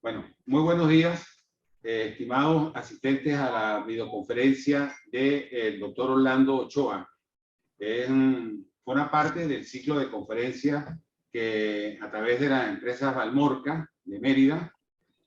Bueno, muy buenos días, estimados asistentes a la videoconferencia del doctor Orlando Ochoa. Forma parte del ciclo de conferencias que a través de las empresas Valmorca de Mérida,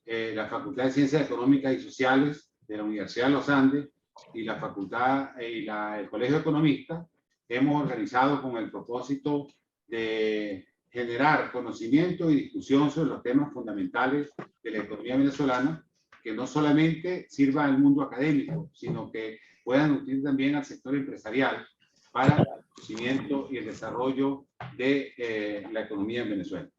la Facultad de Ciencias Económicas y Sociales de la Universidad de los Andes y la Facultad el Colegio de Economistas hemos organizado con el propósito de generar conocimiento y discusión sobre los temas fundamentales de la economía venezolana, que no solamente sirva al mundo académico, sino que puedan nutrir también al sector empresarial para el conocimiento y el desarrollo de la economía en Venezuela.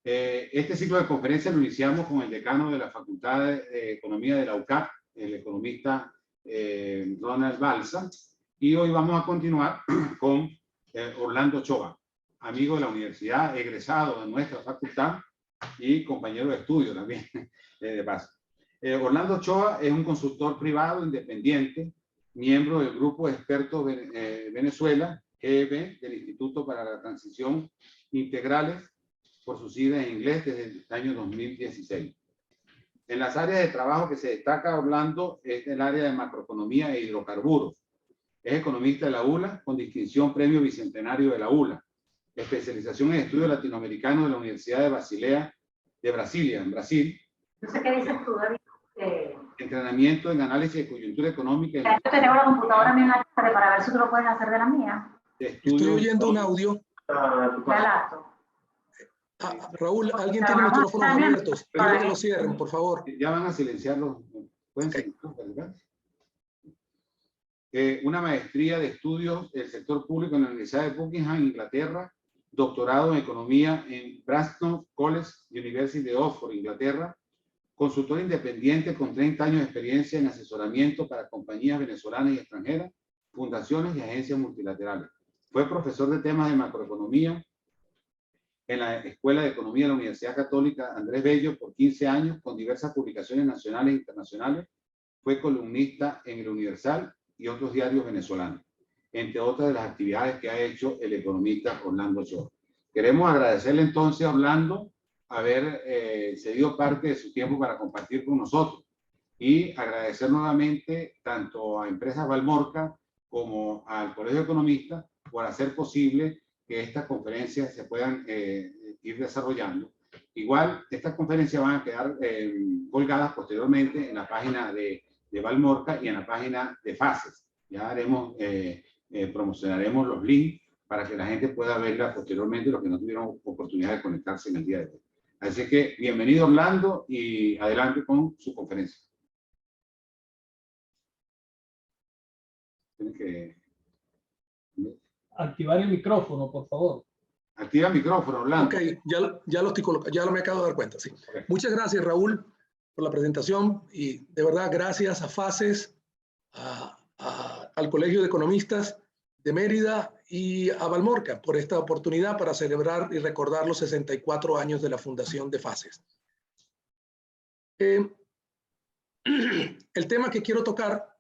Este ciclo de conferencias lo iniciamos con el decano de la Facultad de Economía de la UCAP, el economista Ronald Balsa, y hoy vamos a continuar con Orlando Ochoa, amigo de la universidad, egresado de nuestra facultad y compañero de estudio también, de paso. Orlando Ochoa es un consultor privado independiente, miembro del Grupo de Expertos Venezuela, GEB, del Instituto para la Transición Integrales, por sus siglas en inglés, desde el año 2016. En las áreas de trabajo que se destaca Orlando es el área de macroeconomía e hidrocarburos. Es economista de la ULA, con distinción Premio Bicentenario de la ULA. Especialización en estudios latinoamericanos de la Universidad de Basilea, de Brasilia, en Brasil. No sé qué dices tú, David. Entrenamiento en análisis de coyuntura económica. Yo tengo la computadora mía en la tarde para ver si tú lo puedes hacer de la mía. Estoy oyendo un audio. La laptop. Raúl, alguien tiene micrófonos abiertos. Espero que lo cierren, por favor. Ya van a silenciarlos. ¿Pueden seguir? Una maestría de estudios del sector público en la Universidad de Buckingham, Inglaterra. Doctorado en economía en Braston College University de Oxford, Inglaterra. Consultor independiente con 30 años de experiencia en asesoramiento para compañías venezolanas y extranjeras, fundaciones y agencias multilaterales. Fue profesor de temas de macroeconomía en la Escuela de Economía de la Universidad Católica Andrés Bello por 15 años, con diversas publicaciones nacionales e internacionales. Fue columnista en El Universal y otros diarios venezolanos, entre otras de las actividades que ha hecho el economista Orlando Ochoa. Queremos agradecerle entonces a Orlando haber cedido parte de su tiempo para compartir con nosotros y agradecer nuevamente tanto a Empresas Valmorca como al Colegio de Economistas por hacer posible que estas conferencias se puedan ir desarrollando. Igual, estas conferencias van a quedar colgadas posteriormente en la página de Valmorca y en la página de FACES. Ya haremos, promocionaremos los links para que la gente pueda verla posteriormente, los que no tuvieron oportunidad de conectarse en el día de hoy. Así que bienvenido Orlando y adelante con su conferencia. Tienes que activar el micrófono, por favor. Activa el micrófono, Orlando. Ok, ya lo estoy colocando, ya lo me acabo de dar cuenta, sí. Okay. Muchas gracias, Raúl, por la presentación y de verdad gracias a FACES, al Colegio de Economistas de Mérida y a Valmorca por esta oportunidad para celebrar y recordar los 64 años de la fundación de FACES. El tema que quiero tocar,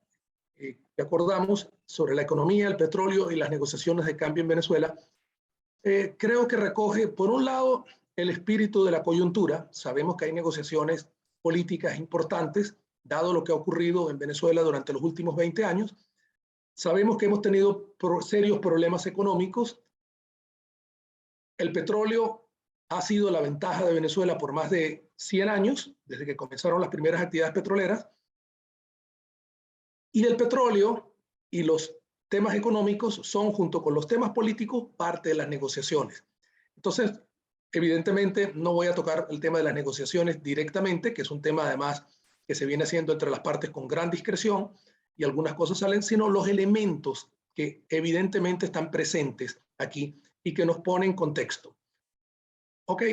que acordamos sobre la economía, el petróleo y las negociaciones de cambio en Venezuela, creo que recoge, por un lado, el espíritu de la coyuntura. Sabemos que hay negociaciones políticas importantes, dado lo que ha ocurrido en Venezuela durante los últimos 20 años. Sabemos que hemos tenido serios problemas económicos. El petróleo ha sido la ventaja de Venezuela por más de 100 años, desde que comenzaron las primeras actividades petroleras. Y el petróleo y los temas económicos son, junto con los temas políticos, parte de las negociaciones. Entonces, evidentemente, no voy a tocar el tema de las negociaciones directamente, que es un tema además que se viene haciendo entre las partes con gran discreción, y algunas cosas salen, sino los elementos que evidentemente están presentes aquí y que nos ponen en contexto. Ok.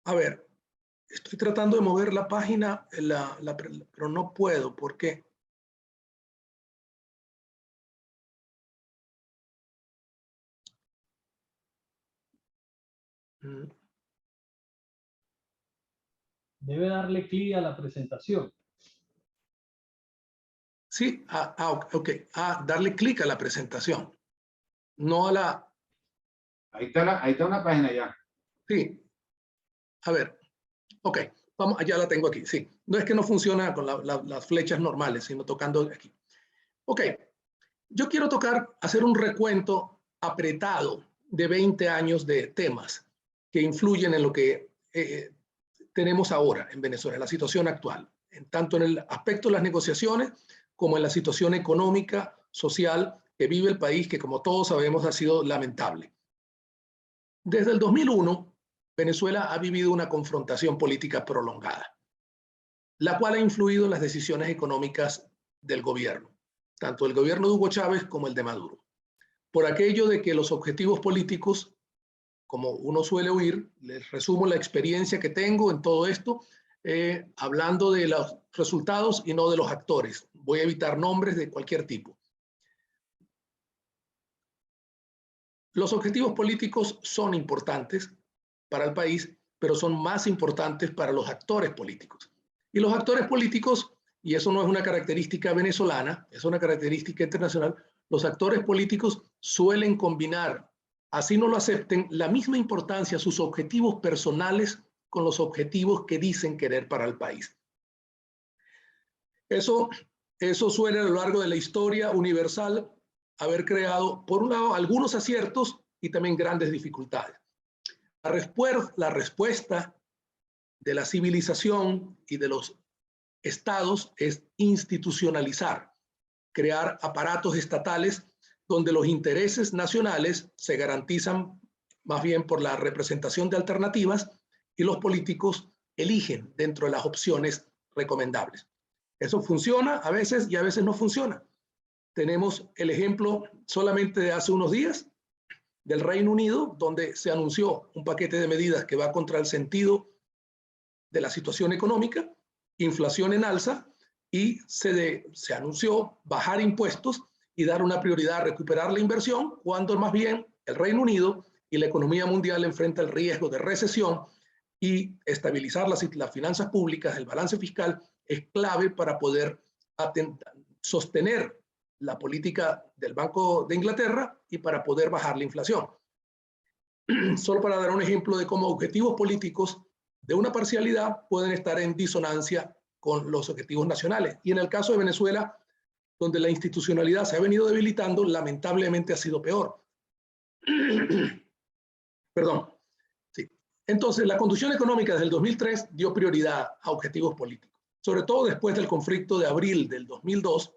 A ver, estoy tratando de mover la página, pero no puedo. ¿Por qué? Debe darle clic a la presentación. Sí, ok. Darle clic a la presentación, no a la... Ahí está una página ya. Sí. A ver. Ok. Vamos, ya la tengo aquí. Sí. No es que no funciona con las flechas normales, sino tocando aquí. Ok. Yo quiero hacer un recuento apretado de 20 años de temas que influyen en lo que tenemos ahora en Venezuela, en la situación actual, tanto en el aspecto de las negociaciones como en la situación económica, social que vive el país, que como todos sabemos ha sido lamentable. Desde el 2001, Venezuela ha vivido una confrontación política prolongada, la cual ha influido en las decisiones económicas del gobierno, tanto el gobierno de Hugo Chávez como el de Maduro. Por aquello de que los objetivos políticos, como uno suele oír, les resumo la experiencia que tengo en todo esto, hablando de los resultados y no de los actores. Voy a evitar nombres de cualquier tipo. Los objetivos políticos son importantes para el país, pero son más importantes para los actores políticos. Y los actores políticos, y eso no es una característica venezolana, es una característica internacional, los actores políticos suelen combinar, así no lo acepten, la misma importancia a sus objetivos personales con los objetivos que dicen querer para el país. Eso suele a lo largo de la historia universal haber creado, por un lado, algunos aciertos y también grandes dificultades. La respuesta de la civilización y de los estados es institucionalizar, crear aparatos estatales donde los intereses nacionales se garantizan más bien por la representación de alternativas y los políticos eligen dentro de las opciones recomendables. Eso funciona a veces y a veces no funciona. Tenemos el ejemplo solamente de hace unos días del Reino Unido, donde se anunció un paquete de medidas que va contra el sentido de la situación económica, inflación en alza, y se anunció bajar impuestos y dar una prioridad a recuperar la inversión, cuando más bien el Reino Unido y la economía mundial enfrenta el riesgo de recesión, y estabilizar las finanzas públicas, el balance fiscal, es clave para poder sostener la política del Banco de Inglaterra y para poder bajar la inflación. Solo para dar un ejemplo de cómo objetivos políticos de una parcialidad pueden estar en disonancia con los objetivos nacionales. Y en el caso de Venezuela, donde la institucionalidad se ha venido debilitando, lamentablemente ha sido peor. Perdón. Sí. Entonces, la conducción económica desde el 2003 dio prioridad a objetivos políticos. Sobre todo después del conflicto de abril del 2002,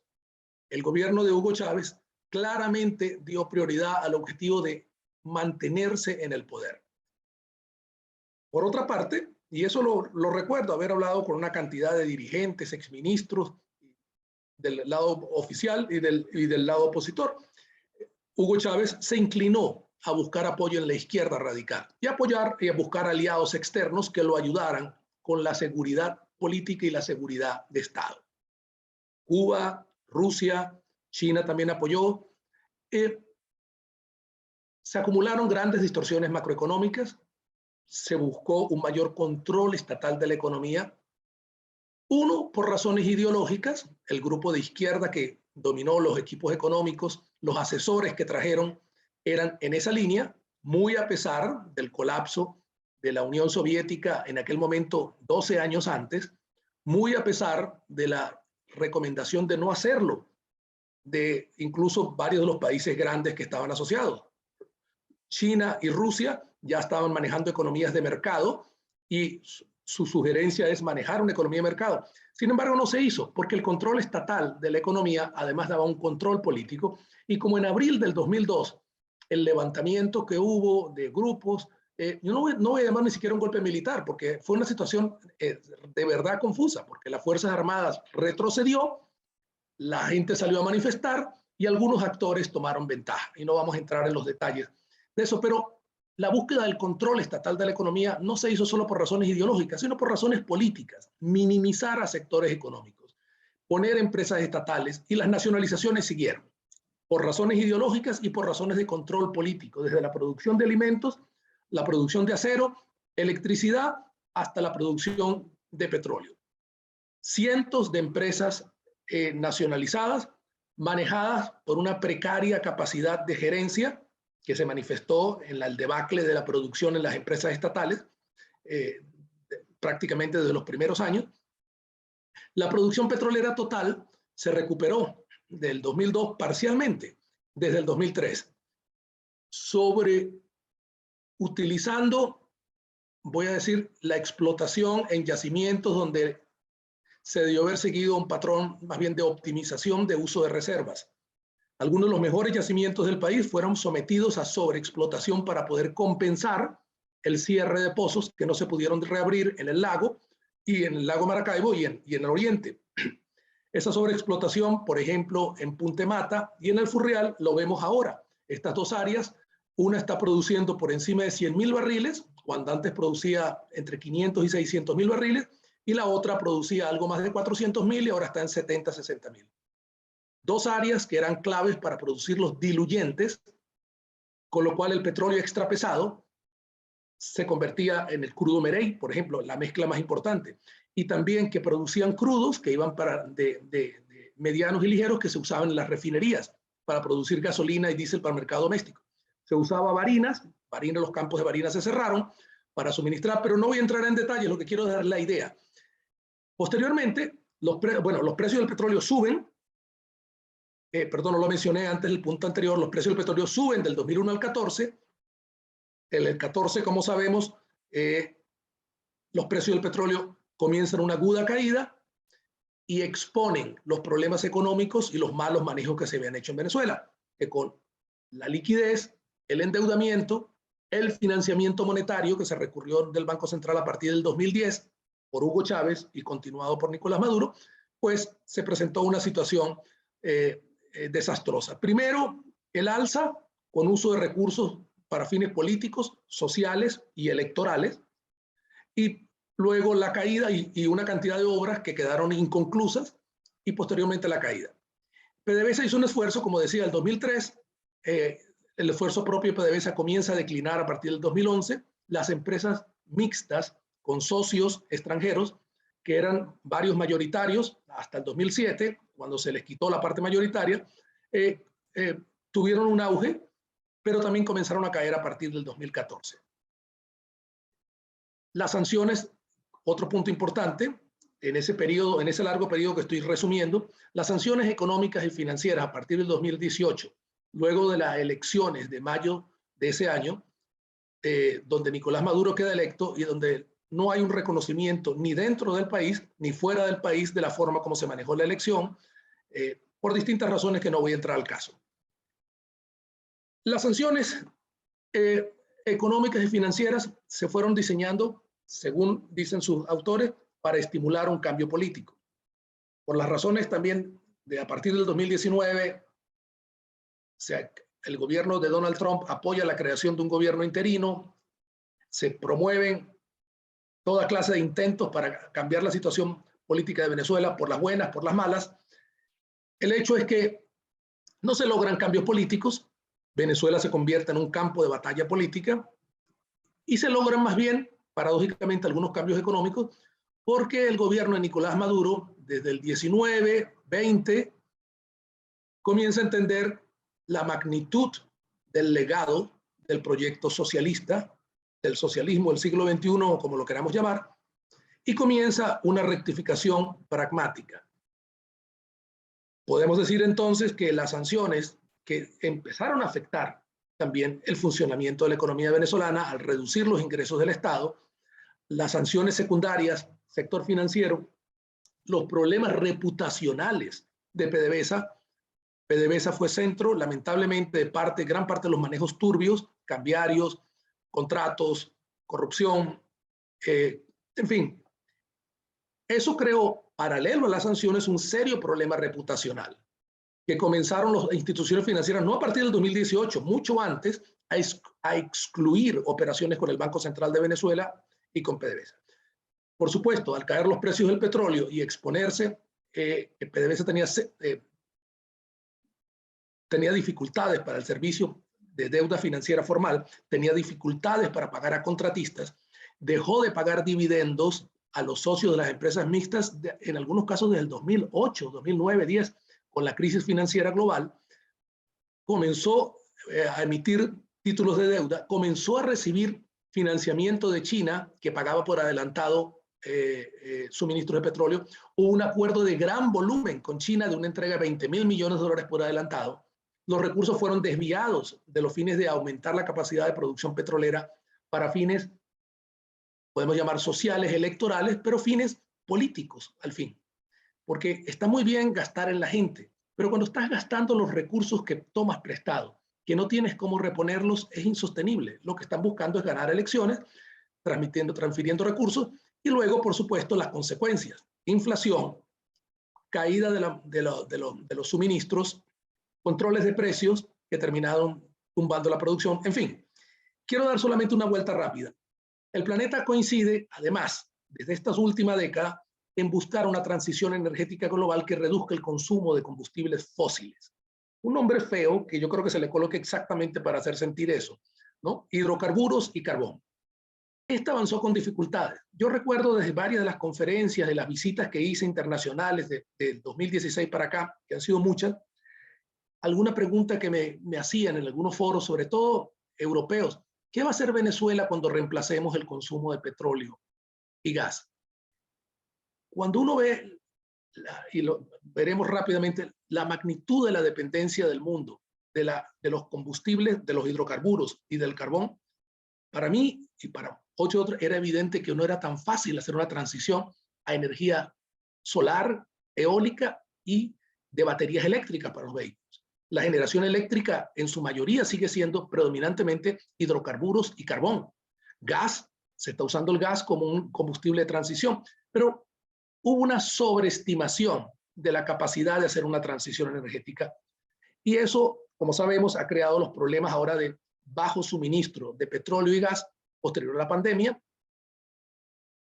el gobierno de Hugo Chávez claramente dio prioridad al objetivo de mantenerse en el poder. Por otra parte, y eso lo recuerdo, haber hablado con una cantidad de dirigentes, exministros del lado oficial y del lado opositor, Hugo Chávez se inclinó a buscar apoyo en la izquierda radical y a buscar aliados externos que lo ayudaran con la seguridad política y la seguridad de Estado. Cuba, Rusia, China también apoyó. Se acumularon grandes distorsiones macroeconómicas, se buscó un mayor control estatal de la economía. Uno, por razones ideológicas, el grupo de izquierda que dominó los equipos económicos, los asesores que trajeron eran en esa línea, muy a pesar del colapso de la Unión Soviética en aquel momento 12 años antes, muy a pesar de la recomendación de no hacerlo de incluso varios de los países grandes que estaban asociados. China y Rusia ya estaban manejando economías de mercado y su sugerencia es manejar una economía de mercado. Sin embargo, no se hizo porque el control estatal de la economía además daba un control político, y como en abril del 2002 el levantamiento que hubo de grupos, yo no voy a llamar ni siquiera un golpe militar porque fue una situación de verdad confusa, porque las Fuerzas Armadas retrocedió, la gente salió a manifestar y algunos actores tomaron ventaja, y no vamos a entrar en los detalles de eso, pero la búsqueda del control estatal de la economía no se hizo solo por razones ideológicas, sino por razones políticas, minimizar a sectores económicos, poner empresas estatales, y las nacionalizaciones siguieron, por razones ideológicas y por razones de control político, desde la producción de alimentos, la producción de acero, electricidad, hasta la producción de petróleo. Cientos de empresas nacionalizadas, manejadas por una precaria capacidad de gerencia que se manifestó en el debacle de la producción en las empresas estatales, prácticamente desde los primeros años. La producción petrolera total se recuperó del 2002 parcialmente, desde el 2003, utilizando, voy a decir, la explotación en yacimientos donde se debió haber seguido un patrón más bien de optimización de uso de reservas. Algunos de los mejores yacimientos del país fueron sometidos a sobreexplotación para poder compensar el cierre de pozos que no se pudieron reabrir en el lago y en el lago Maracaibo y en el oriente. Esa sobreexplotación, por ejemplo, en Punta Mata y en el Furrial, lo vemos ahora. Estas dos áreas, una está produciendo por encima de 100.000 barriles, cuando antes producía entre 500 y 600.000 barriles, y la otra producía algo más de 400.000 y ahora está en 70, 60.000. Dos áreas que eran claves para producir los diluyentes, con lo cual el petróleo extra pesado se convertía en el crudo Merey, por ejemplo, la mezcla más importante, y también que producían crudos que iban de medianos y ligeros que se usaban en las refinerías para producir gasolina y diésel para el mercado doméstico. Se usaba varinas, los campos de varinas se cerraron para suministrar, pero no voy a entrar en detalles, lo que quiero es dar la idea. Posteriormente, los precios del petróleo suben. Perdón, no lo mencioné antes, el punto anterior, los precios del petróleo suben del 2001 al 14. En el 14, como sabemos, los precios del petróleo comienzan una aguda caída y exponen los problemas económicos y los malos manejos que se habían hecho en Venezuela, que con la liquidez, el endeudamiento, el financiamiento monetario que se recurrió del Banco Central a partir del 2010 por Hugo Chávez y continuado por Nicolás Maduro, pues se presentó una situación desastrosa. Primero, el alza con uso de recursos para fines políticos, sociales y electorales, y luego la caída y una cantidad de obras que quedaron inconclusas y posteriormente la caída. PDVSA hizo un esfuerzo, como decía, el 2003, el esfuerzo propio de PDVSA comienza a declinar a partir del 2011, las empresas mixtas con socios extranjeros, que eran varios mayoritarios hasta el 2007, cuando se les quitó la parte mayoritaria, tuvieron un auge, pero también comenzaron a caer a partir del 2014. Las sanciones, otro punto importante, en ese periodo, en ese largo periodo que estoy resumiendo, las sanciones económicas y financieras a partir del 2018, luego de las elecciones de mayo de ese año, donde Nicolás Maduro queda electo y donde no hay un reconocimiento ni dentro del país ni fuera del país de la forma como se manejó la elección, por distintas razones que no voy a entrar al caso. Las sanciones económicas y financieras se fueron diseñando, según dicen sus autores, para estimular un cambio político. Por las razones también de a partir del 2019, el gobierno de Donald Trump apoya la creación de un gobierno interino, se promueven toda clase de intentos para cambiar la situación política de Venezuela, por las buenas, por las malas. El hecho es que no se logran cambios políticos, Venezuela se convierte en un campo de batalla política y se logran más bien, paradójicamente, algunos cambios económicos porque el gobierno de Nicolás Maduro, desde el 19, 20, comienza a entender la magnitud del legado del proyecto socialista, del socialismo del siglo XXI, o como lo queramos llamar, y comienza una rectificación pragmática. Podemos decir entonces que las sanciones que empezaron a afectar también el funcionamiento de la economía venezolana al reducir los ingresos del Estado, las sanciones secundarias, sector financiero, los problemas reputacionales de PDVSA. PDVSA fue centro, lamentablemente, de gran parte de los manejos turbios, cambiarios, contratos, corrupción, en fin. Eso creó, paralelo a las sanciones, un serio problema reputacional que comenzaron las instituciones financieras, no a partir del 2018, mucho antes, a excluir operaciones con el Banco Central de Venezuela y con PDVSA. Por supuesto, al caer los precios del petróleo y exponerse, PDVSA tenía dificultades para el servicio de deuda financiera formal, tenía dificultades para pagar a contratistas, dejó de pagar dividendos a los socios de las empresas mixtas, en algunos casos desde el 2008, 2009, 10, con la crisis financiera global, comenzó a emitir títulos de deuda, comenzó a recibir financiamiento de China, que pagaba por adelantado suministro de petróleo. Hubo un acuerdo de gran volumen con China de una entrega de $20.000 millones por adelantado. Los recursos fueron desviados de los fines de aumentar la capacidad de producción petrolera para fines, podemos llamar sociales, electorales, pero fines políticos al fin. Porque está muy bien gastar en la gente, pero cuando estás gastando los recursos que tomas prestado, que no tienes cómo reponerlos, es insostenible. Lo que están buscando es ganar elecciones, transfiriendo recursos, y luego, por supuesto, las consecuencias. Inflación, caída de los suministros, controles de precios que terminaron tumbando la producción. En fin, quiero dar solamente una vuelta rápida. El planeta coincide, además, desde esta última década, en buscar una transición energética global que reduzca el consumo de combustibles fósiles. Un nombre feo que yo creo que se le coloque exactamente para hacer sentir eso, ¿no? Hidrocarburos y carbón. Esta avanzó con dificultades. Yo recuerdo desde varias de las conferencias, de las visitas que hice internacionales del 2016 para acá, que han sido muchas, alguna pregunta que me hacían en algunos foros, sobre todo europeos. ¿Qué va a hacer Venezuela cuando reemplacemos el consumo de petróleo y gas? Cuando uno ve, y lo veremos rápidamente, la magnitud de la dependencia del mundo de los combustibles, de los hidrocarburos y del carbón, para mí y para otros era evidente que no era tan fácil hacer una transición a energía solar, eólica y de baterías eléctricas para los vehículos. La generación eléctrica en su mayoría sigue siendo predominantemente hidrocarburos y carbón. Gas, se está usando el gas como un combustible de transición, pero hubo una sobreestimación de la capacidad de hacer una transición energética. Y eso, como sabemos, ha creado los problemas ahora de bajo suministro de petróleo y gas posterior a la pandemia.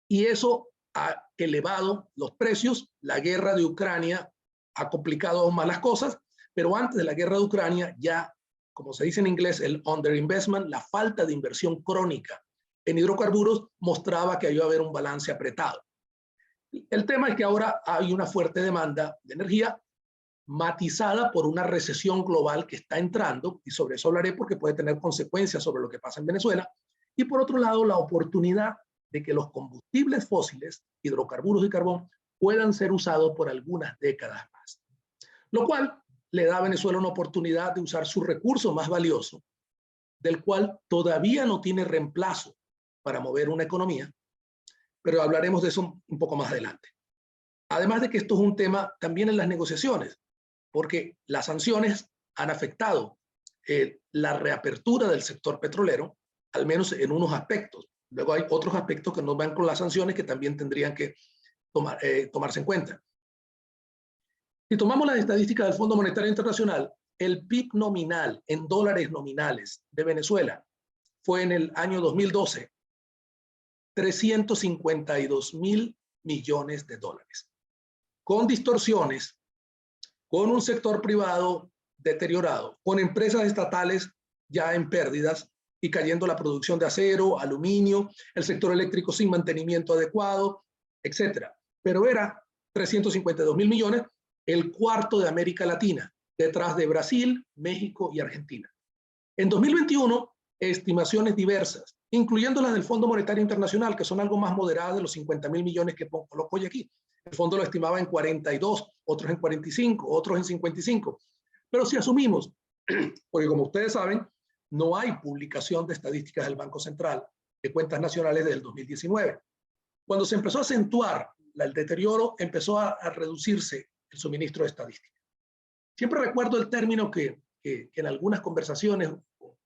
Y eso ha elevado los precios. La guerra de Ucrania ha complicado aún más las cosas, pero antes de la guerra de Ucrania ya, como se dice en inglés, el underinvestment, la falta de inversión crónica en hidrocarburos mostraba que iba a haber un balance apretado. El tema es que ahora hay una fuerte demanda de energía matizada por una recesión global que está entrando, y sobre eso hablaré porque puede tener consecuencias sobre lo que pasa en Venezuela, y por otro lado la oportunidad de que los combustibles fósiles, hidrocarburos y carbón, puedan ser usados por algunas décadas más. Lo cual le da a Venezuela una oportunidad de usar su recurso más valioso, del cual todavía no tiene reemplazo para mover una economía, pero hablaremos de eso un poco más adelante. Además de que esto es un tema también en las negociaciones, porque las sanciones han afectado la reapertura del sector petrolero, al menos en unos aspectos. Luego hay otros aspectos que no van con las sanciones que también tendrían que tomarse en cuenta. Si tomamos las estadísticas del Fondo Monetario Internacional, el PIB nominal en dólares nominales de Venezuela fue en el año 2012 $352.000 millones, con distorsiones, con un sector privado deteriorado, con empresas estatales ya en pérdidas y cayendo la producción de acero, aluminio, el sector eléctrico sin mantenimiento adecuado, etcétera. Pero era 352.000 millones, el cuarto de América Latina, detrás de Brasil, México y Argentina. En 2021, estimaciones diversas, incluyendo las del Fondo Monetario Internacional, que son algo más moderadas de los 50.000 millones que coloco hoy aquí. El fondo lo estimaba en 42, otros en 45, otros en 55. Pero si asumimos, porque como ustedes saben, no hay publicación de estadísticas del Banco Central de cuentas nacionales del 2019. Cuando se empezó a acentuar el deterioro, empezó a reducirse el suministro de estadísticas. Siempre recuerdo el término que en algunas conversaciones,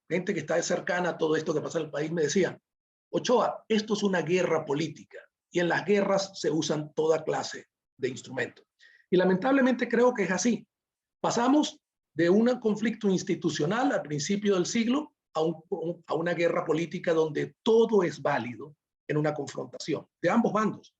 gente que está cercana a todo esto que pasa en el país me decían: Ochoa, esto es una guerra política y en las guerras se usan toda clase de instrumentos. Y lamentablemente creo que es así. Pasamos de un conflicto institucional al principio del siglo a una guerra política donde todo es válido en una confrontación de ambos bandos.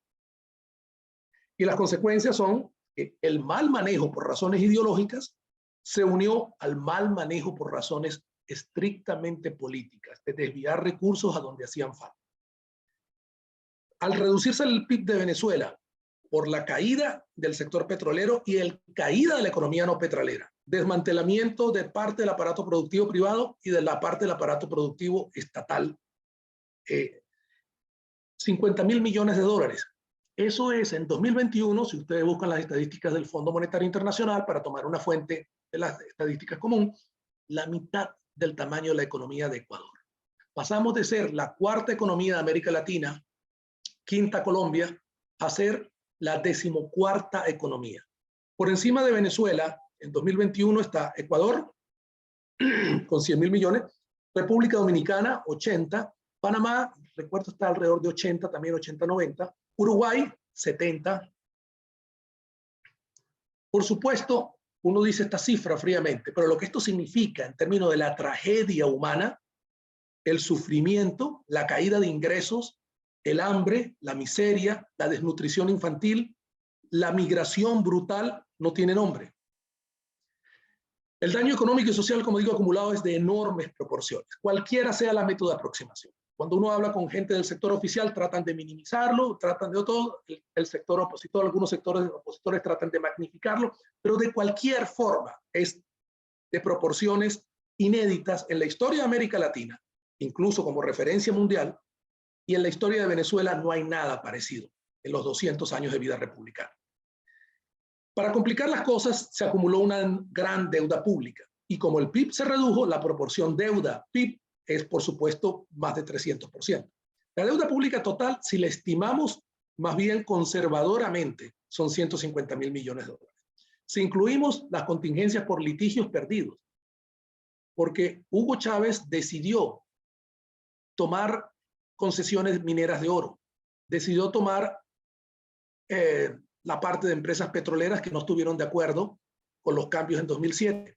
Y las consecuencias son que el mal manejo por razones ideológicas se unió al mal manejo por razones estrictamente políticas, de desviar recursos a donde hacían falta. Al reducirse el PIB de Venezuela por la caída del sector petrolero y el caída de la economía no petrolera, desmantelamiento de parte del aparato productivo privado y de la parte del aparato productivo estatal. 50.000 millones de dólares. Eso es en 2021, si ustedes buscan las estadísticas del Fondo Monetario Internacional para tomar una fuente de las estadísticas común, la mitad del tamaño de la economía de Ecuador. Pasamos de ser la cuarta economía de América Latina, quinta Colombia, a ser la 14ª economía. Por encima de Venezuela, en 2021 está Ecuador, con 100.000 millones, República Dominicana, 80, Panamá, recuerdo, está alrededor de 80, también 80, 90, Uruguay, 70. Por supuesto, uno dice esta cifra fríamente, pero lo que esto significa en términos de la tragedia humana, el sufrimiento, la caída de ingresos, el hambre, la miseria, la desnutrición infantil, la migración brutal, no tiene nombre. El daño económico y social, como digo, acumulado es de enormes proporciones, cualquiera sea la método de aproximación. Cuando uno habla con gente del sector oficial, tratan de minimizarlo, tratan de todo, el sector opositor, algunos sectores opositores tratan de magnificarlo, pero de cualquier forma es de proporciones inéditas en la historia de América Latina, incluso como referencia mundial, y en la historia de Venezuela no hay nada parecido en los 200 años de vida republicana. Para complicar las cosas, se acumuló una gran deuda pública, y como el PIB se redujo, la proporción deuda-PIB es, por supuesto, más de 300%. La deuda pública total, si la estimamos más bien conservadoramente, son 150.000 millones de dólares. Si incluimos las contingencias por litigios perdidos, porque Hugo Chávez decidió tomar concesiones mineras de oro, decidió tomar la parte de empresas petroleras que no estuvieron de acuerdo con los cambios en 2007.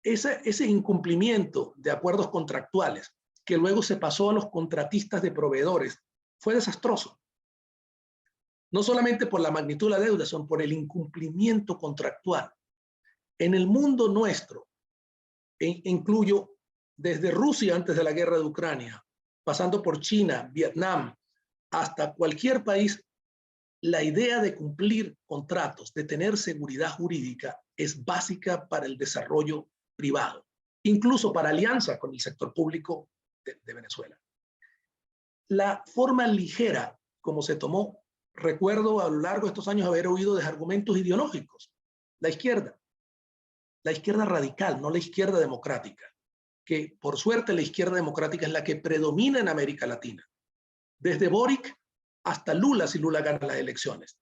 Ese incumplimiento de acuerdos contractuales que luego se pasó a los contratistas de proveedores fue desastroso. No solamente por la magnitud de la deuda, sino por el incumplimiento contractual. En el mundo nuestro, incluyo desde Rusia antes de la guerra de Ucrania, pasando por China, Vietnam, hasta cualquier país, la idea de cumplir contratos, de tener seguridad jurídica, es básica para el desarrollo privado, incluso para alianza con el sector público de Venezuela. La forma ligera como se tomó, recuerdo a lo largo de estos años haber oído de argumentos ideológicos. La izquierda radical, no la izquierda democrática, que por suerte la izquierda democrática es la que predomina en América Latina. Desde Boric hasta Lula, si Lula gana las elecciones.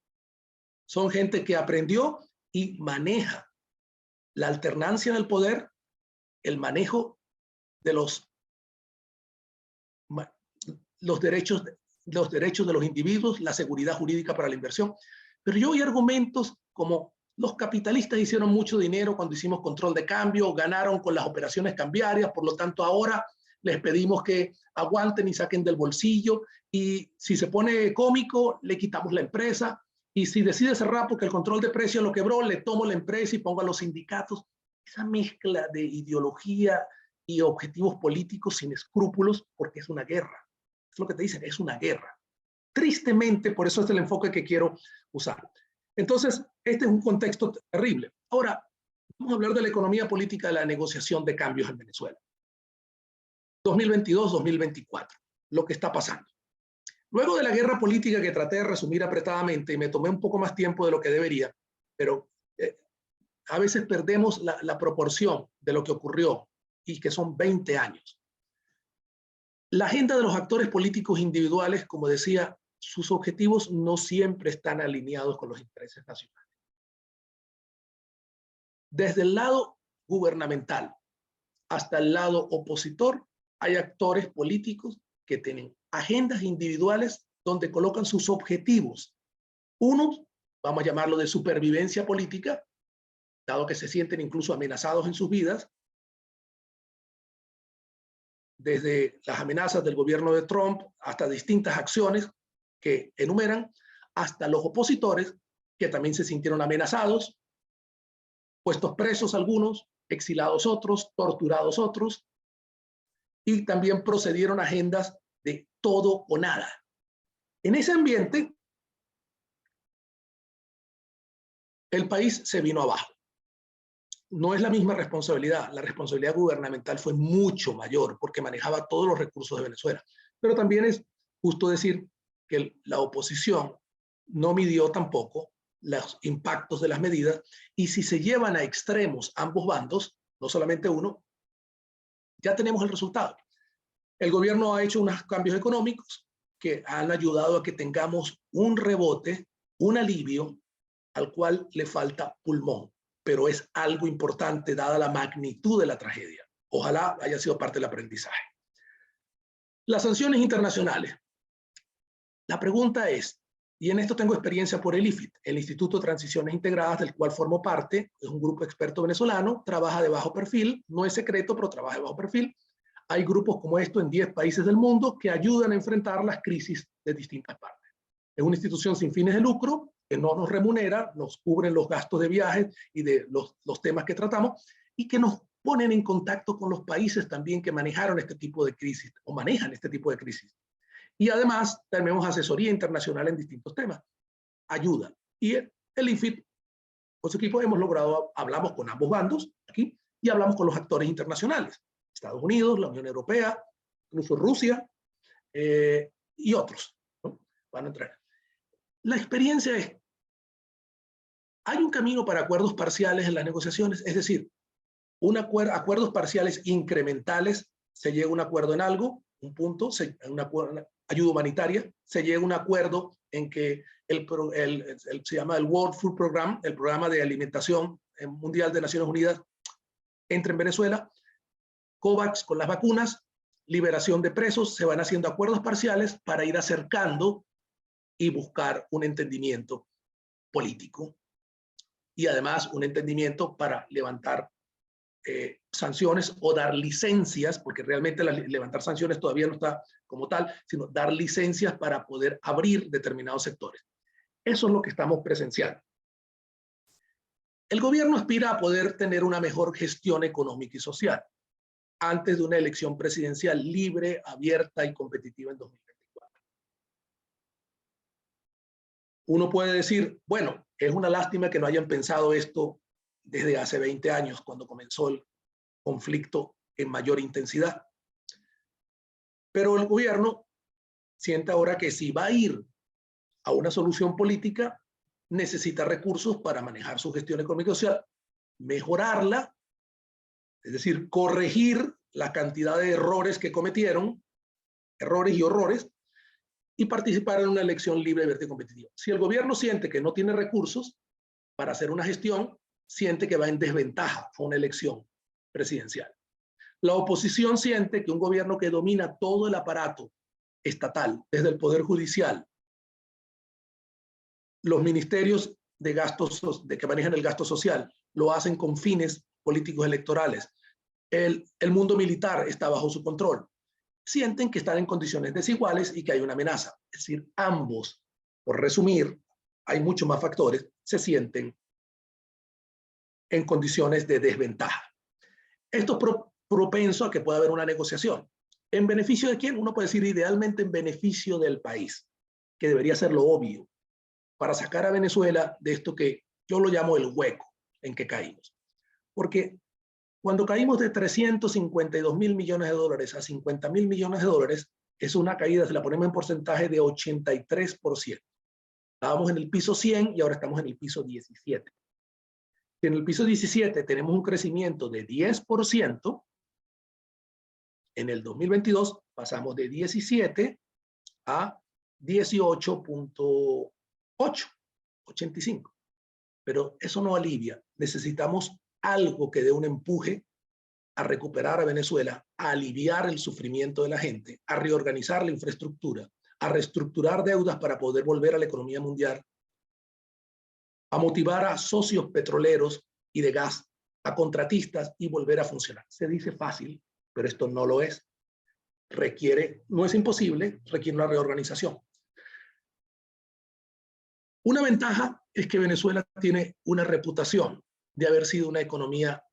Son gente que aprendió y maneja la alternancia del poder, el manejo de los derechos de los individuos, la seguridad jurídica para la inversión. Pero yo oí argumentos como los capitalistas hicieron mucho dinero cuando hicimos control de cambio, ganaron con las operaciones cambiarias, por lo tanto ahora les pedimos que aguanten y saquen del bolsillo, y si se pone cómico, le quitamos la empresa, y si decide cerrar porque el control de precios lo quebró, le tomo la empresa y pongo a los sindicatos. Esa mezcla de ideología y objetivos políticos sin escrúpulos, porque es una guerra. Es lo que te dicen, es una guerra. Tristemente, por eso es el enfoque que quiero usar. Entonces, este es un contexto terrible. Ahora, vamos a hablar de la economía política de la negociación de cambios en Venezuela. 2022-2024, lo que está pasando. Luego de la guerra política que traté de resumir apretadamente, y me tomé un poco más tiempo de lo que debería, pero a veces perdemos la proporción de lo que ocurrió, y que son 20 años. La agenda de los actores políticos individuales, como decía, sus objetivos no siempre están alineados con los intereses nacionales. Desde el lado gubernamental hasta el lado opositor, hay actores políticos que tienen agendas individuales donde colocan sus objetivos. Unos, vamos a llamarlo de supervivencia política, dado que se sienten incluso amenazados en sus vidas, desde las amenazas del gobierno de Trump hasta distintas acciones que enumeran, hasta los opositores que también se sintieron amenazados, puestos presos algunos, exilados otros, torturados otros, y también procedieron a agendas de todo o nada. En ese ambiente, el país se vino abajo. no es la misma responsabilidad. La responsabilidad gubernamental fue mucho mayor porque manejaba todos los recursos de Venezuela. Pero también es justo decir que la oposición no midió tampoco los impactos de las medidas, y si se llevan a extremos ambos bandos, no solamente uno, ya tenemos el resultado. El gobierno ha hecho unos cambios económicos que han ayudado a que tengamos un rebote, un alivio al cual le falta pulmón, pero es algo importante dada la magnitud de la tragedia. Ojalá haya sido parte del aprendizaje. Las sanciones internacionales. La pregunta es, y en esto tengo experiencia por el IFIT, el Instituto de Transiciones Integradas, del cual formo parte, es un grupo experto venezolano, trabaja de bajo perfil, no es secreto, pero trabaja de bajo perfil. Hay grupos como esto en 10 países del mundo que ayudan a enfrentar las crisis de distintas partes. Es una institución sin fines de lucro, que no nos remunera, nos cubren los gastos de viajes y de los temas que tratamos, y que nos ponen en contacto con los países también que manejaron este tipo de crisis o manejan este tipo de crisis. Y además tenemos asesoría internacional en distintos temas, ayuda. Y el IFIT, con su equipo, hemos logrado, hablamos con ambos bandos aquí y hablamos con los actores internacionales, Estados Unidos, la Unión Europea, incluso Rusia y otros, ¿no? Van a entrar. La experiencia es, hay un camino para acuerdos parciales en las negociaciones, es decir, acuerdos parciales incrementales, se llega a un acuerdo en algo, un punto, una ayuda humanitaria, se llega a un acuerdo en que se llama el World Food Program, el programa de alimentación mundial de Naciones Unidas, entra en Venezuela, COVAX con las vacunas, liberación de presos, se van haciendo acuerdos parciales para ir acercando y buscar un entendimiento político y además un entendimiento para levantar sanciones o dar licencias, porque realmente levantar sanciones todavía no está como tal, sino dar licencias para poder abrir determinados sectores. Eso es lo que estamos presenciando. El gobierno aspira a poder tener una mejor gestión económica y social antes de una elección presidencial libre, abierta y competitiva en 2024. Uno puede decir, bueno, es una lástima que no hayan pensado esto desde hace 20 años, cuando comenzó el conflicto en mayor intensidad. Pero el gobierno siente ahora que si va a ir a una solución política, necesita recursos para manejar su gestión económica y social, mejorarla, es decir, corregir la cantidad de errores que cometieron, errores y horrores, y participar en una elección libre, abierta y competitiva. Si el gobierno siente que no tiene recursos para hacer una gestión, siente que va en desventaja a una elección presidencial. La oposición siente que un gobierno que domina todo el aparato estatal, desde el Poder Judicial, los ministerios de gastos que manejan el gasto social, lo hacen con fines políticos electorales. El mundo militar está bajo su control. Sienten que están en condiciones desiguales y que hay una amenaza. Es decir, ambos, por resumir, hay muchos más factores, se sienten en condiciones de desventaja. Esto es propenso a que pueda haber una negociación. ¿En beneficio de quién? Uno puede decir idealmente en beneficio del país, que debería ser lo obvio, para sacar a Venezuela de esto que yo lo llamo el hueco en que caímos. Porque cuando caímos de 352.000 millones de dólares a 50.000 millones de dólares, es una caída, si la ponemos en porcentaje, de 83%. Estábamos en el piso 100 y ahora estamos en el piso 17. Si en el piso 17 tenemos un crecimiento de 10%, en el 2022 pasamos de 17 a 18.85. Pero eso no alivia. Necesitamos algo que dé un empuje a recuperar a Venezuela, a aliviar el sufrimiento de la gente, a reorganizar la infraestructura, a reestructurar deudas para poder volver a la economía mundial, a motivar a socios petroleros y de gas, a contratistas y volver a funcionar. Se dice fácil, pero esto no lo es. Requiere, no es imposible, requiere una reorganización. Una ventaja es que Venezuela tiene una reputación de haber sido una economía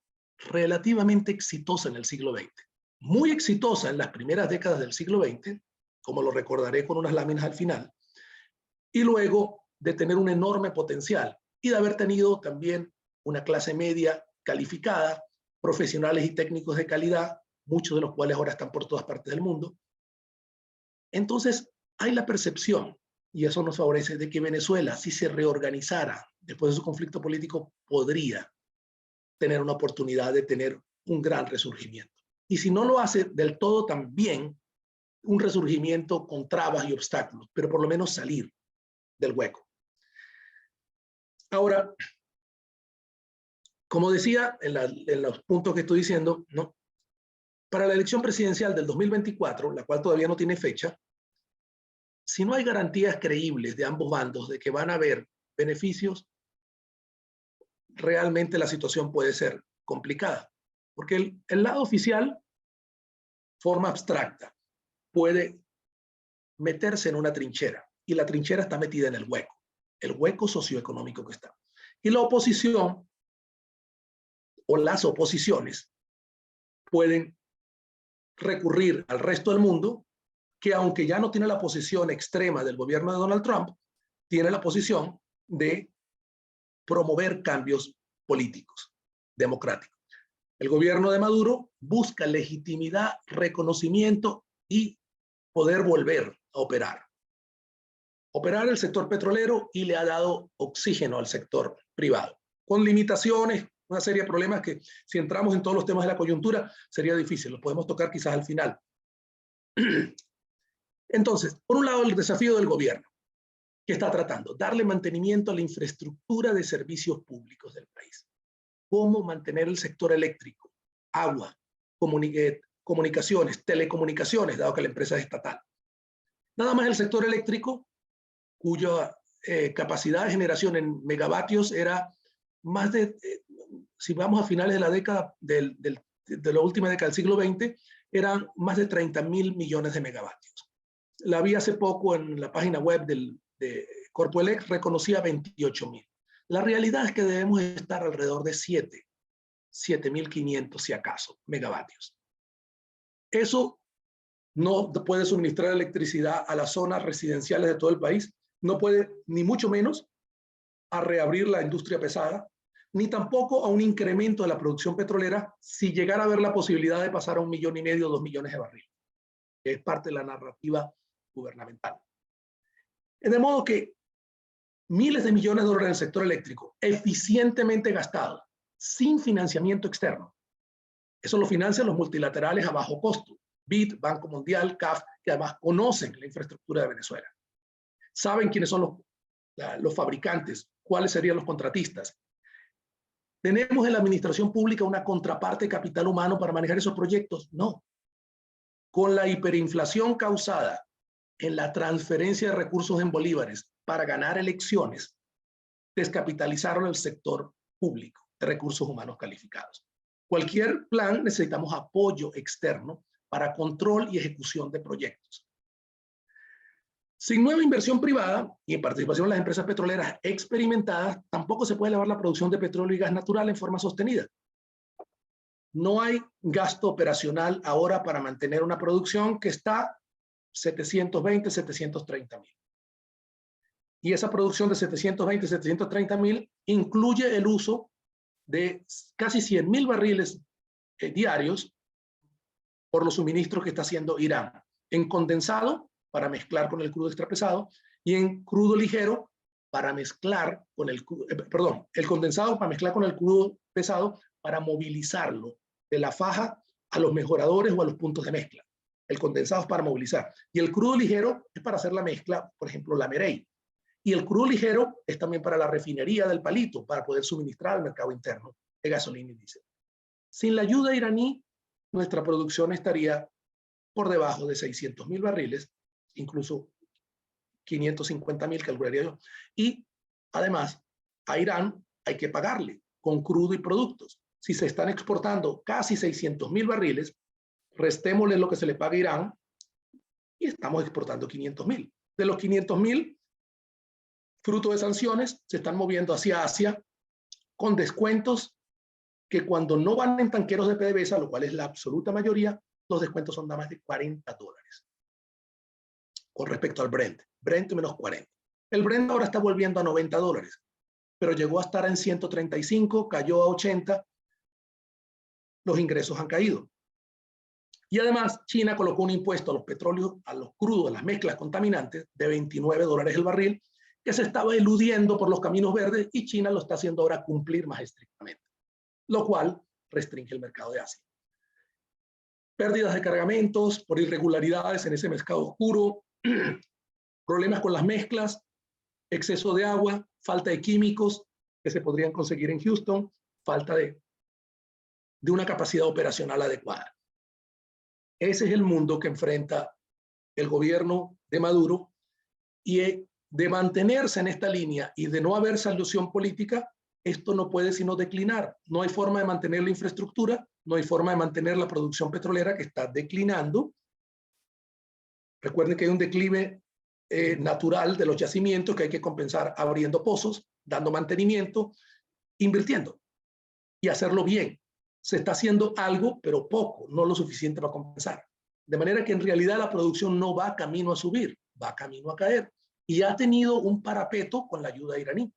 relativamente exitosa en el siglo XX. Muy exitosa en las primeras décadas del siglo XX, como lo recordaré con unas láminas al final, y luego de tener un enorme potencial y de haber tenido también una clase media calificada, profesionales y técnicos de calidad, muchos de los cuales ahora están por todas partes del mundo. Entonces, hay la percepción, y eso nos favorece, de que Venezuela, si se reorganizara después de su conflicto político, podría tener una oportunidad de tener un gran resurgimiento. Y si no lo hace del todo, también un resurgimiento con trabas y obstáculos, pero por lo menos salir del hueco. Ahora, como decía en los puntos que estoy diciendo, ¿no? Para la elección presidencial del 2024, la cual todavía no tiene fecha, si no hay garantías creíbles de ambos bandos de que van a haber beneficios, realmente la situación puede ser complicada. Porque el lado oficial, forma abstracta, puede meterse en una trinchera, y la trinchera está metida en el hueco socioeconómico que está. Y la oposición, o las oposiciones, pueden recurrir al resto del mundo, que aunque ya no tiene la posición extrema del gobierno de Donald Trump, tiene la posición de promover cambios políticos, democráticos. El gobierno de Maduro busca legitimidad, reconocimiento y poder volver a operar. Operar el sector petrolero, y le ha dado oxígeno al sector privado, con limitaciones, una serie de problemas que si entramos en todos los temas de la coyuntura sería difícil, los podemos tocar quizás al final. Entonces, por un lado, el desafío del gobierno, que está tratando darle mantenimiento a la infraestructura de servicios públicos del país. Cómo mantener el sector eléctrico, agua, comunicaciones, telecomunicaciones, dado que la empresa es estatal. Nada más el sector eléctrico, cuya capacidad de generación en megavatios era más de, si vamos a finales de la década, de la última década del siglo XX, eran más de 30.000 millones de megavatios. La vi hace poco en la página web de Corpoelec, reconocía 28.000. La realidad es que debemos estar alrededor de 7.500 si acaso, megavatios. Eso no puede suministrar electricidad a las zonas residenciales de todo el país, no puede ni mucho menos a reabrir la industria pesada, ni tampoco a un incremento de la producción petrolera si llegara a haber la posibilidad de pasar a 1,5 millones, 2 millones de barriles, que es parte de la narrativa gubernamental. De modo que miles de millones de dólares en el sector eléctrico, eficientemente gastados, sin financiamiento externo. Eso lo financian los multilaterales a bajo costo, BID, Banco Mundial, CAF, que además conocen la infraestructura de Venezuela. Saben quiénes son los fabricantes, cuáles serían los contratistas. ¿Tenemos en la administración pública una contraparte de capital humano para manejar esos proyectos? No. Con la hiperinflación causada en la transferencia de recursos en bolívares para ganar elecciones, descapitalizaron el sector público de recursos humanos calificados. Cualquier plan necesitamos apoyo externo para control y ejecución de proyectos. Sin nueva inversión privada y en participación en las empresas petroleras experimentadas, tampoco se puede elevar la producción de petróleo y gas natural en forma sostenida. No hay gasto operacional ahora para mantener una producción que está 720, 730 mil. Y esa producción de 720, 730 mil incluye el uso de casi 100.000 barriles diarios por los suministros que está haciendo Irán, en condensado para mezclar con el crudo extrapesado y en crudo ligero para mezclar con el condensado para mezclar con el crudo pesado para movilizarlo de la faja a los mejoradores o a los puntos de mezcla. El condensado es para movilizar. Y el crudo ligero es para hacer la mezcla, por ejemplo, la Merey. Y el crudo ligero es también para la refinería del Palito, para poder suministrar al mercado interno de gasolina y diésel. Sin la ayuda iraní, nuestra producción estaría por debajo de 600.000 barriles, incluso 550.000 calcularía yo. Y además, a Irán hay que pagarle con crudo y productos. Si se están exportando casi 600.000 barriles, restémosle lo que se le paga a Irán y estamos exportando 500.000. De los 500.000, fruto de sanciones, se están moviendo hacia Asia con descuentos que cuando no van en tanqueros de PDVSA, lo cual es la absoluta mayoría, los descuentos son nada más de $40 con respecto al Brent. Brent menos 40. El Brent ahora está volviendo a $90, pero llegó a estar en 135, cayó a 80, los ingresos han caído. Y además, China colocó un impuesto a los petróleos, a los crudos, a las mezclas contaminantes de $29 el barril, que se estaba eludiendo por los caminos verdes, y China lo está haciendo ahora cumplir más estrictamente, lo cual restringe el mercado de Asia. Pérdidas de cargamentos por irregularidades en ese mercado oscuro, problemas con las mezclas, exceso de agua, falta de químicos que se podrían conseguir en Houston, falta de una capacidad operacional adecuada. Ese es el mundo que enfrenta el gobierno de Maduro, y de mantenerse en esta línea y de no haber solución política, esto no puede sino declinar. No hay forma de mantener la infraestructura, no hay forma de mantener la producción petrolera, que está declinando. Recuerden que hay un declive natural de los yacimientos que hay que compensar abriendo pozos, dando mantenimiento, invirtiendo y hacerlo bien. Se está haciendo algo, pero poco, no lo suficiente para compensar. De manera que en realidad la producción no va camino a subir, va camino a caer. Y ha tenido un parapeto con la ayuda iraní.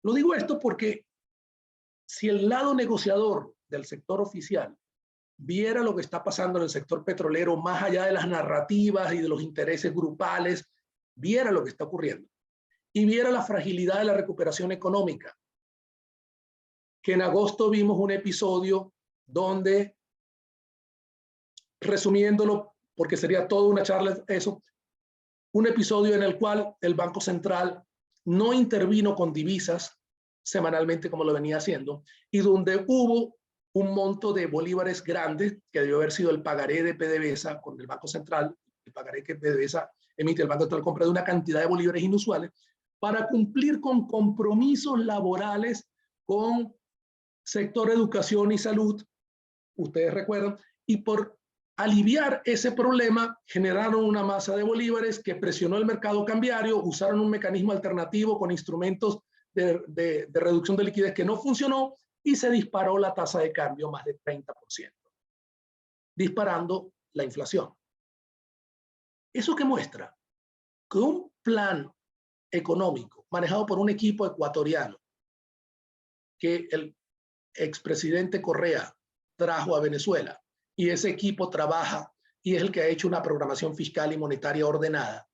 Lo digo esto porque si el lado negociador del sector oficial viera lo que está pasando en el sector petrolero, más allá de las narrativas y de los intereses grupales, viera lo que está ocurriendo y viera la fragilidad de la recuperación económica, que en agosto vimos un episodio donde, resumiéndolo, porque sería toda una charla eso, un episodio en el cual el Banco Central no intervino con divisas semanalmente como lo venía haciendo, y donde hubo un monto de bolívares grandes, que debió haber sido el pagaré de PDVSA con el Banco Central, el pagaré que PDVSA emite, el Banco Central compra de una cantidad de bolívares inusuales, para cumplir con compromisos laborales con sector educación y salud, ustedes recuerdan, y por aliviar ese problema generaron una masa de bolívares que presionó el mercado cambiario, usaron un mecanismo alternativo con instrumentos de reducción de liquidez que no funcionó, y se disparó la tasa de cambio más de 30%, disparando la inflación. ¿Eso qué muestra? Que un plan económico manejado por un equipo ecuatoriano, que el expresidente Correa trajo a Venezuela, y ese equipo trabaja y es el que ha hecho una programación fiscal y monetaria ordenada.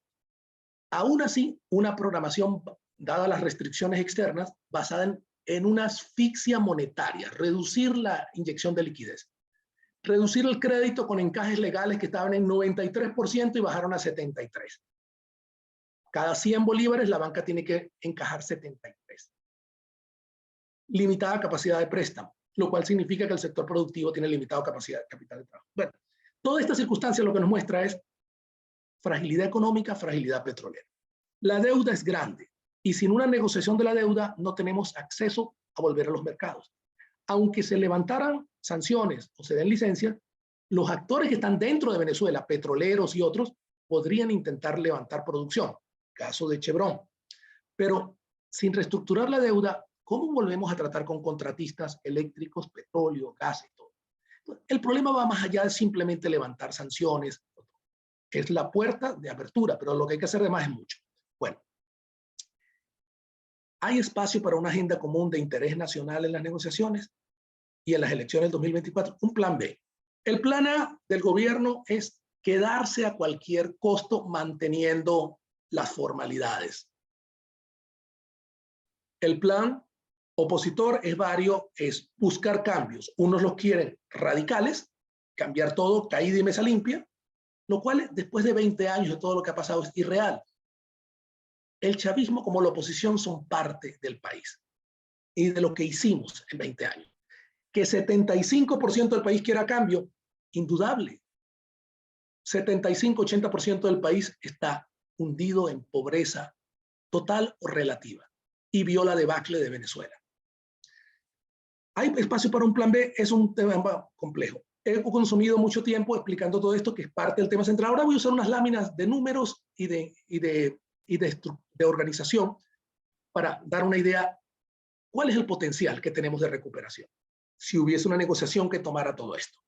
Aún así, una programación, dadas las restricciones externas, basada en una asfixia monetaria, reducir la inyección de liquidez, reducir el crédito con encajes legales que estaban en 93% y bajaron a 73%. Cada 100 bolívares la banca tiene que encajar 73. Limitada capacidad de préstamo, lo cual significa que el sector productivo tiene limitada capacidad de capital de trabajo. Bueno, toda esta circunstancia lo que nos muestra es fragilidad económica, fragilidad petrolera. La deuda es grande y sin una negociación de la deuda no tenemos acceso a volver a los mercados. Aunque se levantaran sanciones o se den licencias, los actores que están dentro de Venezuela, petroleros y otros, podrían intentar levantar producción. Caso de Chevron. Pero sin reestructurar la deuda, ¿cómo volvemos a tratar con contratistas eléctricos, petróleo, gas y todo? El problema va más allá de simplemente levantar sanciones. Es la puerta de apertura, pero lo que hay que hacer además es mucho. Bueno, ¿hay espacio para una agenda común de interés nacional en las negociaciones y en las elecciones del 2024? Un plan B. El plan A del gobierno es quedarse a cualquier costo manteniendo las formalidades. El plan opositor es es buscar cambios. Unos los quieren radicales, cambiar todo, caída y mesa limpia, lo cual después de 20 años de todo lo que ha pasado es irreal. El chavismo como la oposición son parte del país y de lo que hicimos en 20 años. Que 75% del país quiera cambio, indudable. 75-80% del país está hundido en pobreza total o relativa y vio la debacle de Venezuela. ¿Hay espacio para un plan B? Es un tema complejo. He consumido mucho tiempo explicando todo esto, que es parte del tema central. Ahora voy a usar unas láminas de números y de organización para dar una idea cuál es el potencial que tenemos de recuperación si hubiese una negociación que tomara todo esto.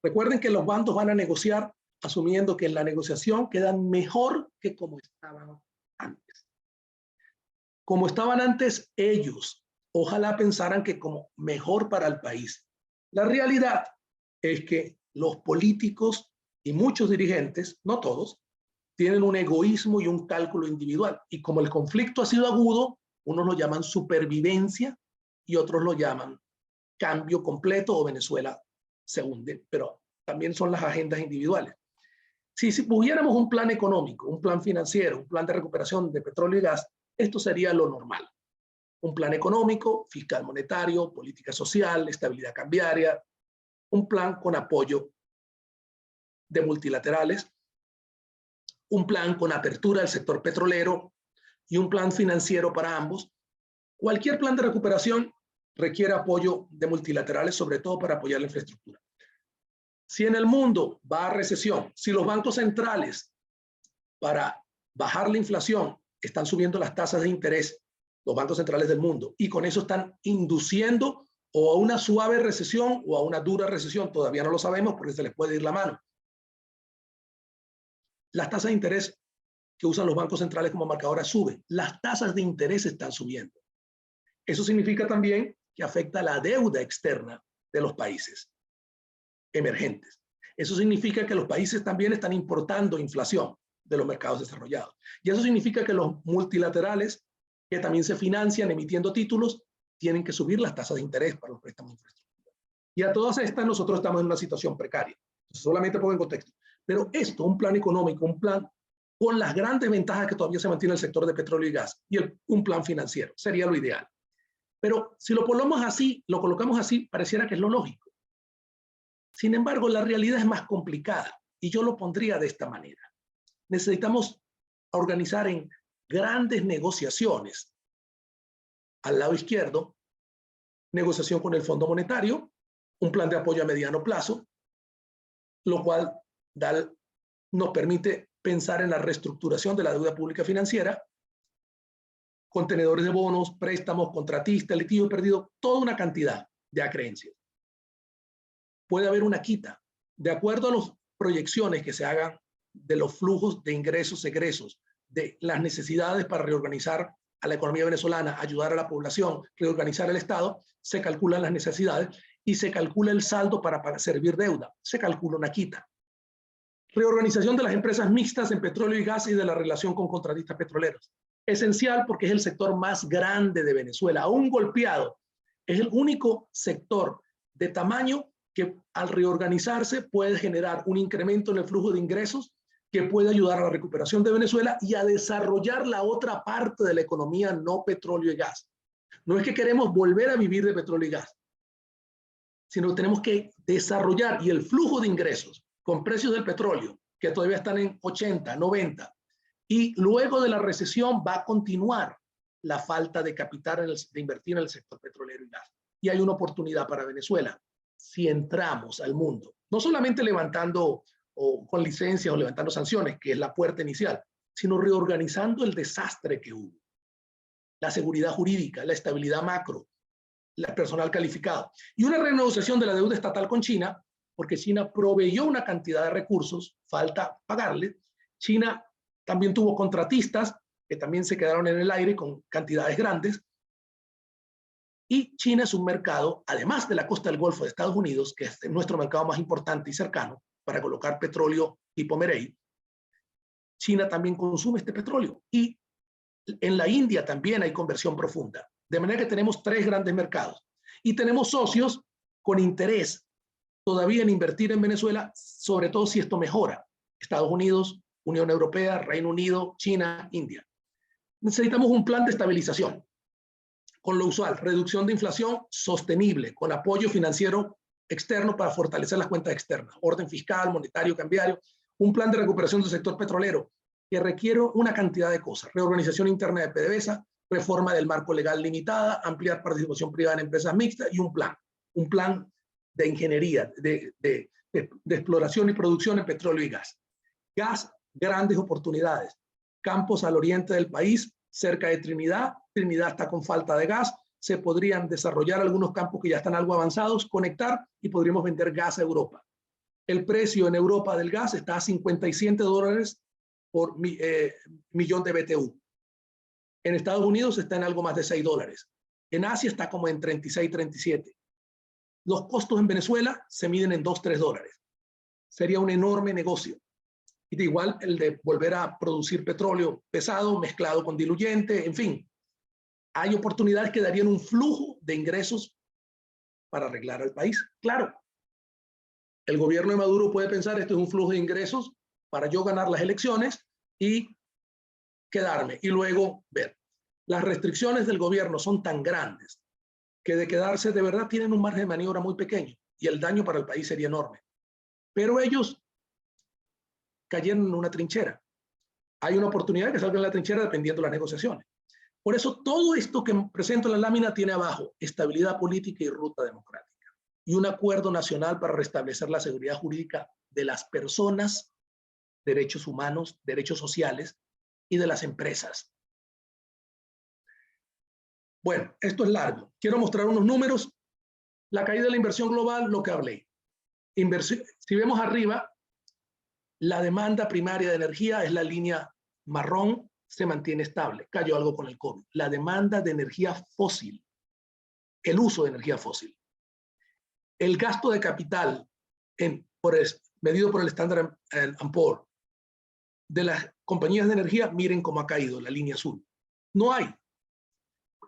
Recuerden que los bandos van a negociar asumiendo que en la negociación quedan mejor que como estaban antes. Como estaban antes ellos, ojalá pensaran que como mejor para el país. La realidad es que los políticos y muchos dirigentes, no todos, tienen un egoísmo y un cálculo individual. Y como el conflicto ha sido agudo, unos lo llaman supervivencia y otros lo llaman cambio completo o Venezuela se hunde, pero también son las agendas individuales. Si pudiéramos un plan económico, un plan financiero, un plan de recuperación de petróleo y gas, esto sería lo normal. Un plan económico, fiscal monetario, política social, estabilidad cambiaria, un plan con apoyo de multilaterales, un plan con apertura al sector petrolero y un plan financiero para ambos. Cualquier plan de recuperación requiere apoyo de multilaterales, sobre todo para apoyar la infraestructura. Si en el mundo va a recesión, si los bancos centrales para bajar la inflación están subiendo las tasas de interés, los bancos centrales del mundo, y con eso están induciendo o a una suave recesión o a una dura recesión, todavía no lo sabemos porque se les puede ir la mano. Las tasas de interés que usan los bancos centrales como marcadoras suben, las tasas de interés están subiendo. Eso significa también que afecta la deuda externa de los países emergentes. Eso significa que los países también están importando inflación de los mercados desarrollados. Y eso significa que los multilaterales, que también se financian emitiendo títulos, tienen que subir las tasas de interés para los préstamos de infraestructura. Y a todas estas nosotros estamos en una situación precaria. Solamente pongo en contexto. Pero esto, un plan económico, un plan con las grandes ventajas que todavía se mantiene el sector de petróleo y gas, y un plan financiero, sería lo ideal. Pero si lo ponemos así, lo colocamos así, pareciera que es lo lógico. Sin embargo, la realidad es más complicada y yo lo pondría de esta manera. Necesitamos organizar en grandes negociaciones. Al lado izquierdo, negociación con el Fondo Monetario, un plan de apoyo a mediano plazo, lo cual nos permite pensar en la reestructuración de la deuda pública financiera, contenedores de bonos, préstamos, contratistas, litigio perdido, toda una cantidad de acreencias. Puede haber una quita. De acuerdo a las proyecciones que se hagan de los flujos de ingresos, egresos, de las necesidades para reorganizar a la economía venezolana, ayudar a la población, reorganizar el Estado, se calculan las necesidades y se calcula el saldo para servir deuda. Se calcula una quita. Reorganización de las empresas mixtas en petróleo y gas y de la relación con contratistas petroleros. Esencial porque es el sector más grande de Venezuela, aún golpeado. Es el único sector de tamaño que al reorganizarse puede generar un incremento en el flujo de ingresos que puede ayudar a la recuperación de Venezuela y a desarrollar la otra parte de la economía no petróleo y gas. No es que queremos volver a vivir de petróleo y gas, sino que tenemos que desarrollar y el flujo de ingresos con precios del petróleo, que todavía están en 80, 90, y luego de la recesión va a continuar la falta de capital de invertir en el sector petrolero y gas. Y hay una oportunidad para Venezuela si entramos al mundo, no solamente levantando o con licencias o levantando sanciones, que es la puerta inicial, sino reorganizando el desastre que hubo. La seguridad jurídica, la estabilidad macro, el personal calificado y una renegociación de la deuda estatal con China, porque China proveyó una cantidad de recursos, falta pagarle. China también tuvo contratistas que también se quedaron en el aire con cantidades grandes. Y China es un mercado, además de la costa del Golfo de Estados Unidos, que es nuestro mercado más importante y cercano para colocar petróleo tipo Merey. China también consume este petróleo. Y en la India también hay conversión profunda. De manera que tenemos 3 grandes mercados. Y tenemos socios con interés todavía en invertir en Venezuela, sobre todo si esto mejora. Estados Unidos, Unión Europea, Reino Unido, China, India. Necesitamos un plan de estabilización con lo usual, reducción de inflación sostenible, con apoyo financiero externo para fortalecer las cuentas externas, orden fiscal, monetario, cambiario, un plan de recuperación del sector petrolero que requiere una cantidad de cosas, reorganización interna de PDVSA, reforma del marco legal limitada, ampliar participación privada en empresas mixtas y un plan de ingeniería, de exploración y producción en petróleo y gas. Gas, grandes oportunidades, campos al oriente del país, cerca de Trinidad. Trinidad está con falta de gas, se podrían desarrollar algunos campos que ya están algo avanzados, conectar y podríamos vender gas a Europa. El precio en Europa del gas está a $57 por millón de BTU. En Estados Unidos está en algo más de $6. En Asia está como en 36, 37. Los costos en Venezuela se miden en $2-3. Sería un enorme negocio. Y de igual el de volver a producir petróleo pesado mezclado con diluyente, en fin. Hay oportunidades que darían un flujo de ingresos para arreglar al país. Claro, el gobierno de Maduro puede pensar, esto es un flujo de ingresos para yo ganar las elecciones y quedarme y luego ver. Las restricciones del gobierno son tan grandes que de quedarse de verdad tienen un margen de maniobra muy pequeño y el daño para el país sería enorme. Pero ellos cayeron en una trinchera. Hay una oportunidad que salgan de la trinchera dependiendo de las negociaciones. Por eso todo esto que presento en la lámina tiene abajo estabilidad política y ruta democrática y un acuerdo nacional para restablecer la seguridad jurídica de las personas, derechos humanos, derechos sociales y de las empresas. Bueno, esto es largo. Quiero mostrar unos números. La caída de la inversión global, lo que hablé. Si vemos arriba, la demanda primaria de energía es la línea marrón, se mantiene estable. Cayó algo con el COVID. La demanda de energía fósil, el uso de energía fósil. El gasto de capital medido por el Standard & Poor's de las compañías de energía, miren cómo ha caído la línea azul. No hay.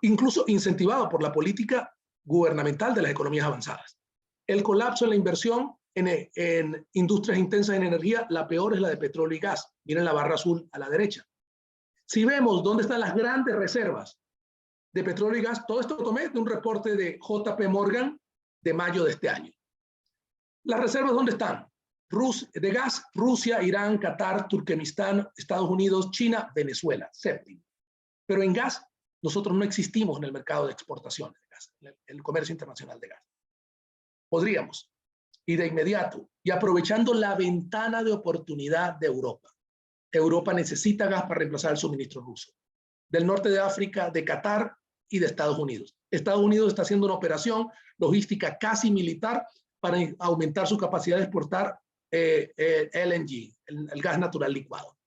Incluso incentivado por la política gubernamental de las economías avanzadas. El colapso en la inversión en industrias intensas en energía, la peor es la de petróleo y gas. Miren la barra azul a la derecha. Si vemos dónde están las grandes reservas de petróleo y gas, todo esto lo tomé de un reporte de JP Morgan de mayo de este año. ¿Las reservas dónde están? De gas, Rusia, Irán, Qatar, Turkmenistán, Estados Unidos, China, Venezuela, séptimo. Pero en gas, nosotros no existimos en el mercado de exportaciones de gas, en el comercio internacional de gas. Podríamos, y de inmediato, y aprovechando la ventana de oportunidad de Europa. Europa necesita gas para reemplazar el suministro ruso. Del norte de África, de Qatar y de Estados Unidos. Estados Unidos está haciendo una operación logística casi militar para aumentar su capacidad de exportar LNG, el gas natural licuado.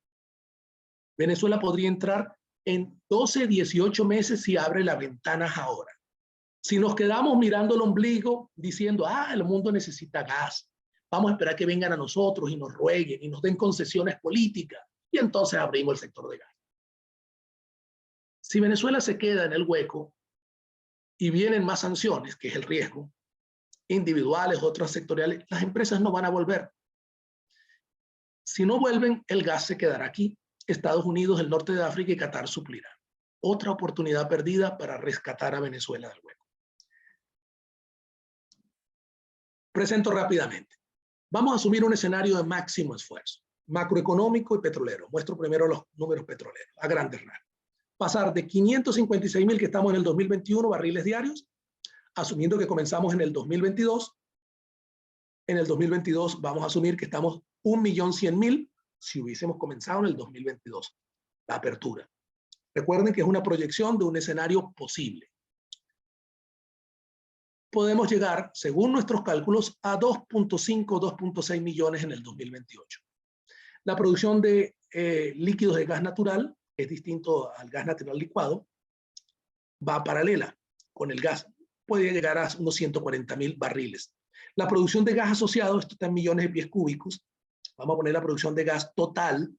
Venezuela podría entrar en 12, 18 meses si abre las ventanas ahora. Si nos quedamos mirando el ombligo diciendo, el mundo necesita gas, vamos a esperar que vengan a nosotros y nos rueguen y nos den concesiones políticas y entonces abrimos el sector de gas. Si Venezuela se queda en el hueco y vienen más sanciones, que es el riesgo, individuales, otras sectoriales, las empresas no van a volver. Si no vuelven, el gas se quedará aquí. Estados Unidos, el norte de África y Qatar suplirá. Otra oportunidad perdida para rescatar a Venezuela del hueco. Presento rápidamente. Vamos a asumir un escenario de máximo esfuerzo, macroeconómico y petrolero. Muestro primero los números petroleros, a grandes rasgos. Pasar de 556.000 que estamos en el 2021 barriles diarios, asumiendo que comenzamos en el 2022. En el 2022 vamos a asumir que estamos 1.100.000 si hubiésemos comenzado en el 2022, la apertura. Recuerden que es una proyección de un escenario posible. Podemos llegar, según nuestros cálculos, a 2.5, 2.6 millones en el 2028. La producción de líquidos de gas natural, que es distinto al gas natural licuado, va paralela con el gas. Puede llegar a unos 140.000 barriles. La producción de gas asociado, esto está en millones de pies cúbicos. Vamos a poner la producción de gas total,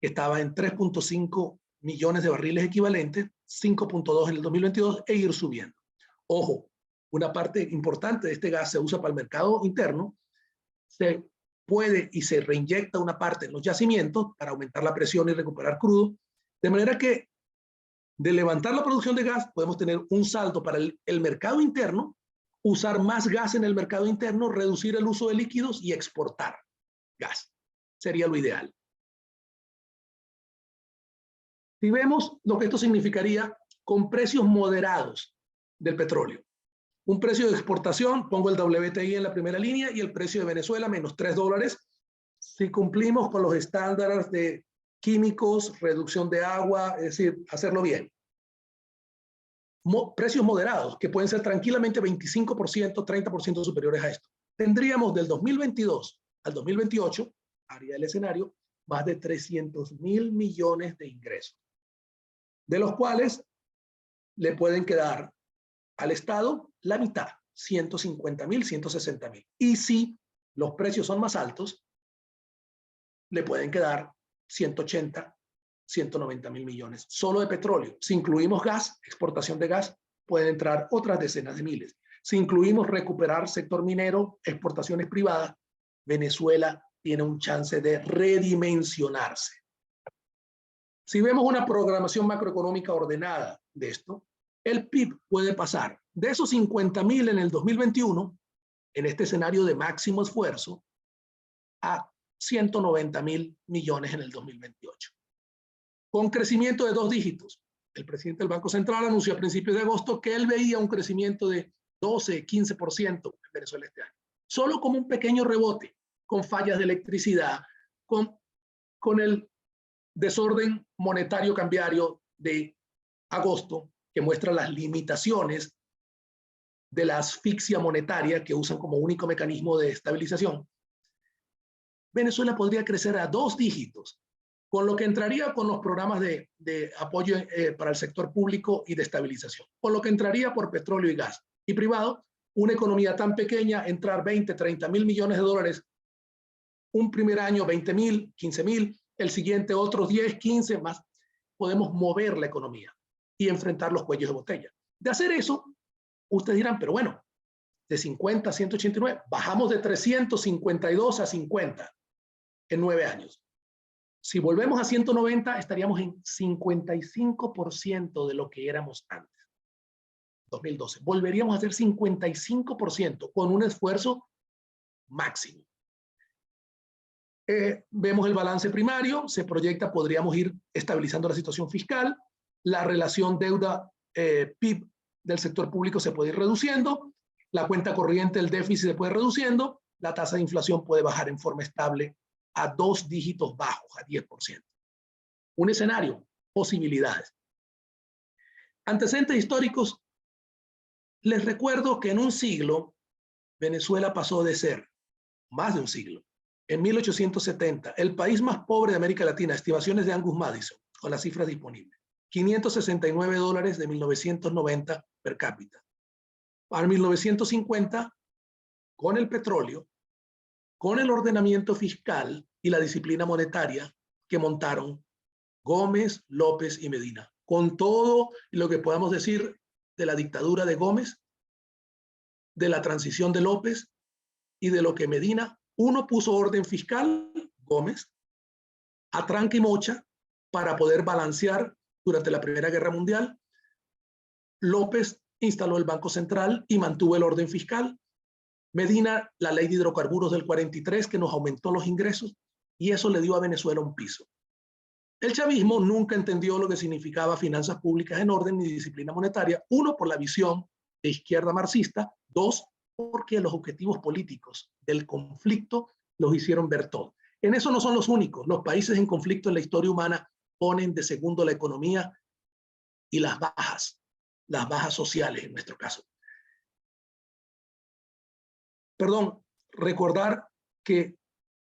que estaba en 3.5 millones de barriles equivalentes, 5.2 en el 2022, e ir subiendo. Ojo, una parte importante de este gas se usa para el mercado interno, se puede y se reinyecta una parte en los yacimientos para aumentar la presión y recuperar crudo, de manera que de levantar la producción de gas podemos tener un salto para el mercado interno, usar más gas en el mercado interno, reducir el uso de líquidos y exportar gas. Sería lo ideal. Si vemos lo que esto significaría con precios moderados del petróleo. Un precio de exportación, pongo el WTI en la primera línea y el precio de Venezuela, menos $3. Si cumplimos con los estándares de químicos, reducción de agua, es decir, hacerlo bien. Precios moderados, que pueden ser tranquilamente 25%, 30% superiores a esto. Tendríamos del 2022 al 2028, haría el escenario, más de 300.000 millones de ingresos, de los cuales le pueden quedar al Estado la mitad, 150.000, 160.000. Y si los precios son más altos, le pueden quedar 180, 190.000 millones solo de petróleo. Si incluimos gas, exportación de gas, pueden entrar otras decenas de miles. Si incluimos recuperar sector minero, exportaciones privadas, Venezuela tiene un chance de redimensionarse. Si vemos una programación macroeconómica ordenada de esto, el PIB puede pasar de esos 50.000 en el 2021, en este escenario de máximo esfuerzo, a 190.000 millones en el 2028. Con crecimiento de 2 dígitos. El presidente del Banco Central anunció a principios de agosto que él veía un crecimiento de 12, 15% en Venezuela este año. Solo como un pequeño rebote, con fallas de electricidad, con el desorden monetario cambiario de agosto, que muestra las limitaciones de la asfixia monetaria que usan como único mecanismo de estabilización. Venezuela podría crecer a 2 dígitos, con lo que entraría con los programas de apoyo para el sector público y de estabilización, con lo que entraría por petróleo y gas. Y privado, una economía tan pequeña, entrar 20, 30.000 millones de dólares, un primer año 20.000, 15.000, el siguiente otros 10, 15 más, podemos mover la economía y enfrentar los cuellos de botella. De hacer eso, ustedes dirán, pero bueno, de 50 a 189, bajamos de 352 a 50 en 9 años. Si volvemos a 190, estaríamos en 55% de lo que éramos antes. 2012. Volveríamos a ser 55% con un esfuerzo máximo. Vemos el balance primario, se proyecta, podríamos ir estabilizando la situación fiscal, la relación deuda-PIB del sector público se puede ir reduciendo, la cuenta corriente del déficit se puede ir reduciendo, la tasa de inflación puede bajar en forma estable a 2 dígitos bajos, a 10%. Un escenario, posibilidades. Antecedentes históricos. Les recuerdo que en un siglo, Venezuela pasó de ser, más de un siglo, en 1870, el país más pobre de América Latina, estimaciones de Angus Madison, con las cifras disponibles, $569 de 1990 per cápita. Para 1950, con el petróleo, con el ordenamiento fiscal y la disciplina monetaria que montaron Gómez, López y Medina, con todo lo que podamos decir de la dictadura de Gómez, de la transición de López y de lo que Medina, uno puso orden fiscal, Gómez, a tranca y mocha para poder balancear durante la Primera Guerra Mundial. López instaló el Banco Central y mantuvo el orden fiscal. Medina, la ley de hidrocarburos del 43 que nos aumentó los ingresos y eso le dio a Venezuela un piso. El chavismo nunca entendió lo que significaba finanzas públicas en orden ni disciplina monetaria. 1, por la visión de izquierda marxista. 2, porque los objetivos políticos del conflicto los hicieron ver todo. En eso no son los únicos. Los países en conflicto en la historia humana ponen de segundo la economía y las bajas sociales en nuestro caso. Perdón, recordar que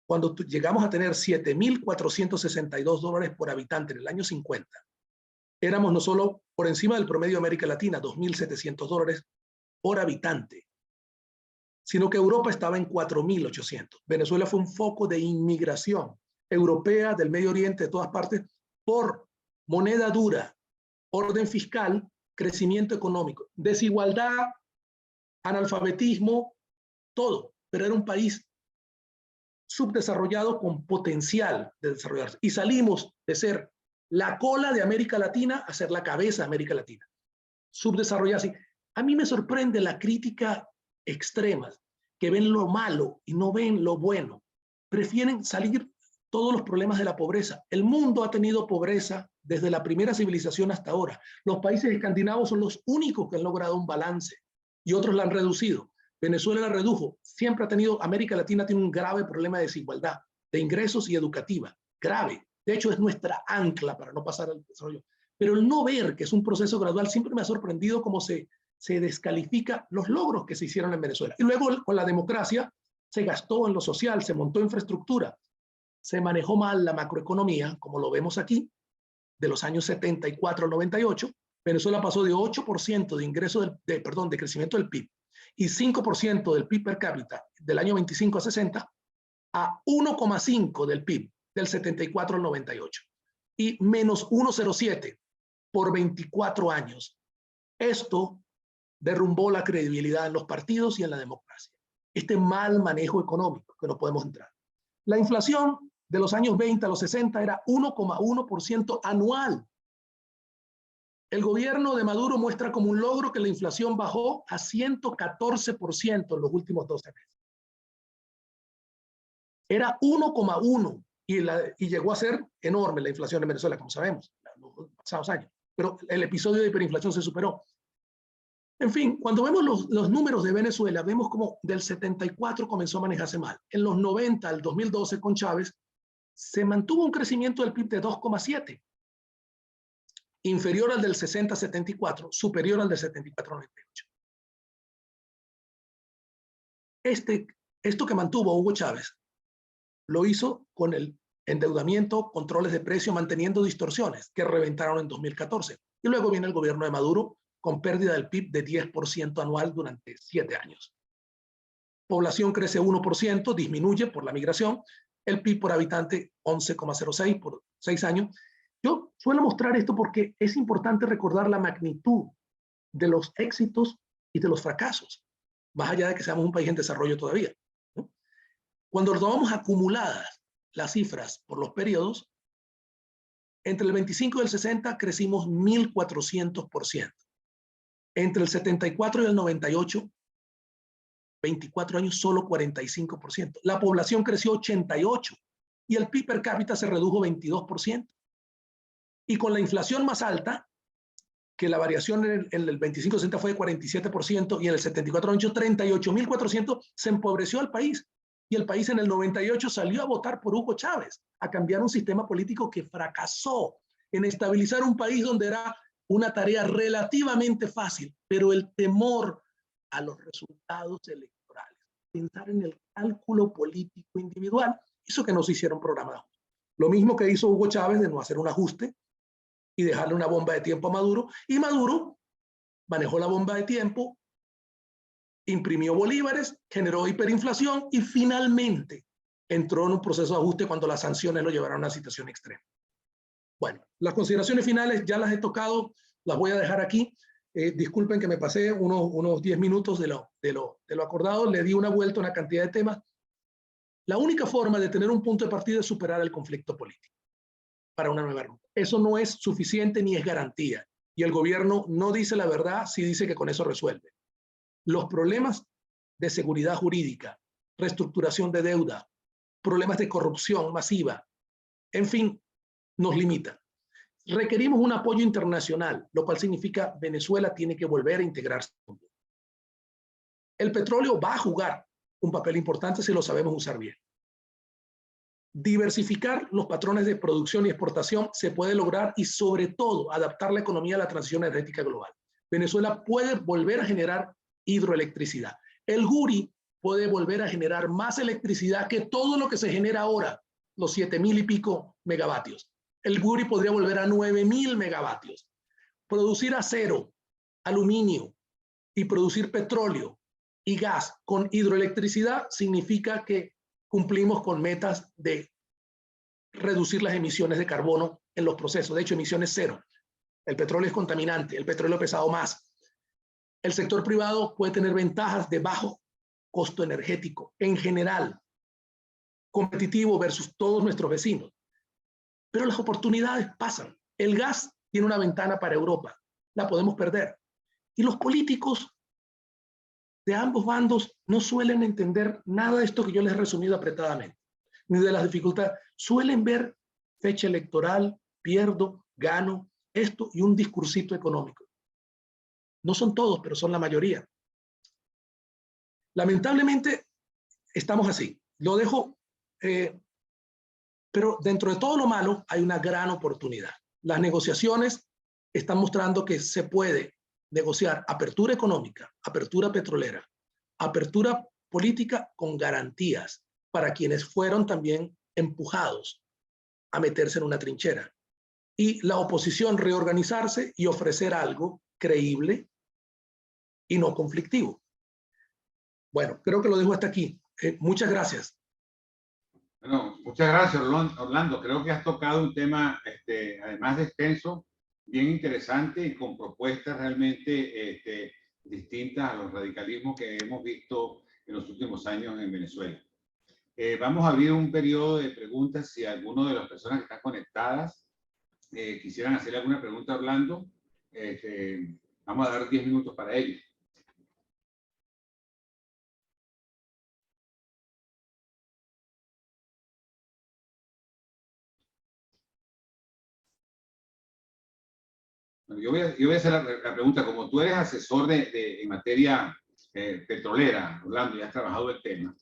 cuando llegamos a tener $7.462 por habitante en el año 50, éramos no solo por encima del promedio de América Latina, $2.700 por habitante, sino que Europa estaba en 4.800. Venezuela fue un foco de inmigración europea, del Medio Oriente, de todas partes, por moneda dura, orden fiscal, crecimiento económico, desigualdad, analfabetismo, todo, pero era un país subdesarrollado con potencial de desarrollarse. Y salimos de ser la cola de América Latina a ser la cabeza de América Latina. Subdesarrollado. A mí me sorprende la crítica extrema, que ven lo malo y no ven lo bueno. Prefieren salir todos los problemas de la pobreza. El mundo ha tenido pobreza desde la primera civilización hasta ahora. Los países escandinavos son los únicos que han logrado un balance y otros la han reducido. Venezuela la redujo. Siempre ha tenido, América Latina tiene un grave problema de desigualdad, de ingresos y educativa. Grave. De hecho, es nuestra ancla para no pasar al desarrollo. Pero el no ver que es un proceso gradual siempre me ha sorprendido cómo se descalifica los logros que se hicieron en Venezuela. Y luego con la democracia se gastó en lo social, se montó infraestructura, se manejó mal la macroeconomía, como lo vemos aquí, de los años 74 al 98. Venezuela pasó de 8% de ingreso de crecimiento del PIB y 5% del PIB per cápita del año 25 a 60 a 1,5 del PIB del 74 al 98 y menos 1,07 por 24 años. Esto derrumbó la credibilidad en los partidos y en la democracia. Este mal manejo económico que no podemos entrar. La inflación de los años 20 a los 60 era 1,1% anual. El gobierno de Maduro muestra como un logro que la inflación bajó a 114% en los últimos 12 meses. Era 1,1 y llegó a ser enorme la inflación en Venezuela, como sabemos, en los pasados años. Pero el episodio de hiperinflación se superó. En fin, cuando vemos los números de Venezuela, vemos como del 74 comenzó a manejarse mal. En los 90 al 2012 con Chávez, se mantuvo un crecimiento del PIB de 2,7, inferior al del 60-74, superior al del 74-98. Esto que mantuvo Hugo Chávez, lo hizo con el endeudamiento, controles de precio, manteniendo distorsiones que reventaron en 2014. Y luego viene el gobierno de Maduro con pérdida del PIB de 10% anual durante 7 años. Población crece 1%, disminuye por la migración. El PIB por habitante 11,06 por 6 años. Yo suelo mostrar esto porque es importante recordar la magnitud de los éxitos y de los fracasos, más allá de que seamos un país en desarrollo todavía, ¿no? Cuando tomamos acumuladas las cifras por los periodos, entre el 25 y el 60 crecimos 1.400%. Entre el 74 y el 98, 24 años, solo 45%. La población creció 88% y el PIB per cápita se redujo 22%. Y con la inflación más alta, que la variación en el 25-60 fue de 47% y en el 74-98 38.400, se empobreció el país. Y el país en el 98 salió a votar por Hugo Chávez, a cambiar un sistema político que fracasó en estabilizar un país donde era una tarea relativamente fácil, pero el temor a los resultados electorales, pensar en el cálculo político individual, hizo que no se hiciera un programa de ajuste. Lo mismo que hizo Hugo Chávez de no hacer un ajuste y dejarle una bomba de tiempo a Maduro, y Maduro manejó la bomba de tiempo, imprimió bolívares, generó hiperinflación y finalmente entró en un proceso de ajuste cuando las sanciones lo llevaron a una situación extrema. Bueno, las consideraciones finales ya las he tocado, las voy a dejar aquí. Disculpen que me pasé unos 10 minutos de lo acordado, le di una vuelta a una cantidad de temas. La única forma de tener un punto de partida es superar el conflicto político para una nueva ruta. Eso no es suficiente ni es garantía. Y el gobierno no dice la verdad si dice que con eso resuelve. Los problemas de seguridad jurídica, reestructuración de deuda, problemas de corrupción masiva, en fin, nos limitan. Requerimos un apoyo internacional, lo cual significa Venezuela tiene que volver a integrarse. El petróleo va a jugar un papel importante si lo sabemos usar bien. Diversificar los patrones de producción y exportación se puede lograr y sobre todo adaptar la economía a la transición energética global. Venezuela puede volver a generar hidroelectricidad. El Guri puede volver a generar más electricidad que todo lo que se genera ahora, los 7.000 y pico megavatios. El Guri podría volver a 9.000 megavatios. Producir acero, aluminio y producir petróleo y gas con hidroelectricidad significa que cumplimos con metas de reducir las emisiones de carbono en los procesos. De hecho, emisiones cero. El petróleo es contaminante, el petróleo ha pesado más. El sector privado puede tener ventajas de bajo costo energético en general, competitivo versus todos nuestros vecinos. Pero las oportunidades pasan. El gas tiene una ventana para Europa, la podemos perder. Y los políticos de ambos bandos no suelen entender nada de esto que yo les he resumido apretadamente, ni de las dificultades. Suelen ver fecha electoral, pierdo, gano, esto y un discursito económico. No son todos, pero son la mayoría. Lamentablemente, estamos así. Lo dejo, pero dentro de todo lo malo hay una gran oportunidad. Las negociaciones están mostrando que se puede negociar apertura económica, apertura petrolera, apertura política con garantías para quienes fueron también empujados a meterse en una trinchera. Y la oposición reorganizarse y ofrecer algo creíble y no conflictivo. Bueno, creo que lo dejo hasta aquí. Muchas gracias. Bueno, muchas gracias, Orlando. Creo que has tocado un tema, además de extenso, bien interesante y con propuestas realmente distintas a los radicalismos que hemos visto en los últimos años en Venezuela. Vamos a abrir un periodo de preguntas. Si alguno de las personas que están conectadas quisieran hacerle alguna pregunta a Orlando, vamos a dar 10 minutos para ello. Bueno, yo voy a hacer la pregunta. Como tú eres asesor en materia petrolera, Orlando, y has trabajado el tema,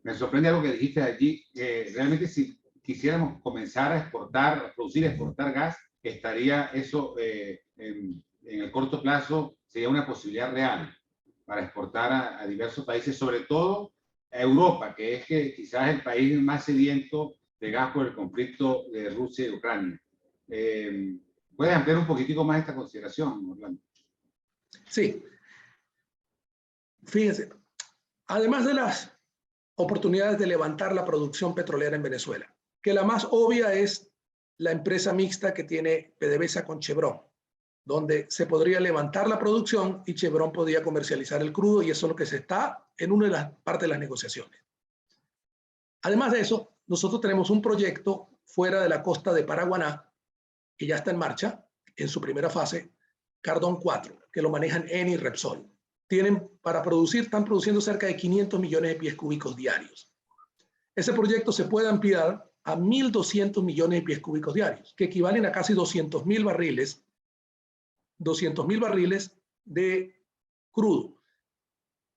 me sorprende algo que dijiste allí. Realmente, si quisiéramos comenzar a exportar, a producir y exportar gas, estaría eso en el corto plazo, sería una posibilidad real para exportar a diversos países, sobre todo a Europa, que es quizás el país más sediento de gas por el conflicto de Rusia y Ucrania. ¿Puedes ampliar un poquitico más esta consideración, Orlando? Sí. Fíjense, además de las oportunidades de levantar la producción petrolera en Venezuela, que la más obvia es la empresa mixta que tiene PDVSA con Chevron, donde se podría levantar la producción y Chevron podría comercializar el crudo, y eso es lo que se está en una de las partes de las negociaciones. Además de eso, nosotros tenemos un proyecto fuera de la costa de Paraguaná, que ya está en marcha, en su primera fase, Cardón 4, que lo manejan Eni y Repsol. Están produciendo cerca de 500 millones de pies cúbicos diarios. Ese proyecto se puede ampliar a 1.200 millones de pies cúbicos diarios, que equivalen a casi 200.000 barriles de crudo.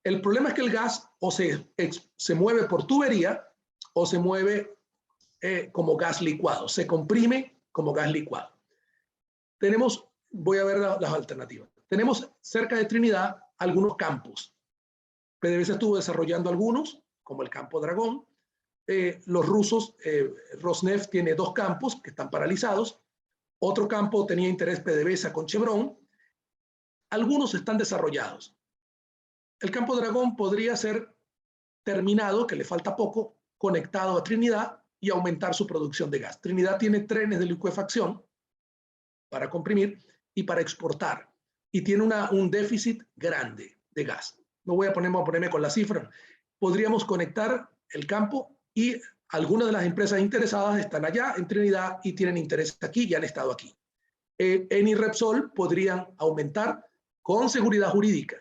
El problema es que el gas o se mueve por tubería o se mueve como gas licuado, se comprime como gas licuado. Voy a ver las alternativas. Tenemos cerca de Trinidad algunos campos. PDVSA estuvo desarrollando algunos, como el campo Dragón. Los rusos, Rosneft tiene 2 campos que están paralizados. Otro campo tenía interés PDVSA con Chevron. Algunos están desarrollados. El campo Dragón podría ser terminado, que le falta poco, conectado a Trinidad y aumentar su producción de gas. Trinidad tiene trenes de licuefacción para comprimir y para exportar, y tiene un déficit grande de gas. No voy a ponerme con la cifra. Podríamos conectar el campo, y algunas de las empresas interesadas están allá en Trinidad y tienen interés aquí y han estado aquí. Eni y Repsol podrían aumentar con seguridad jurídica,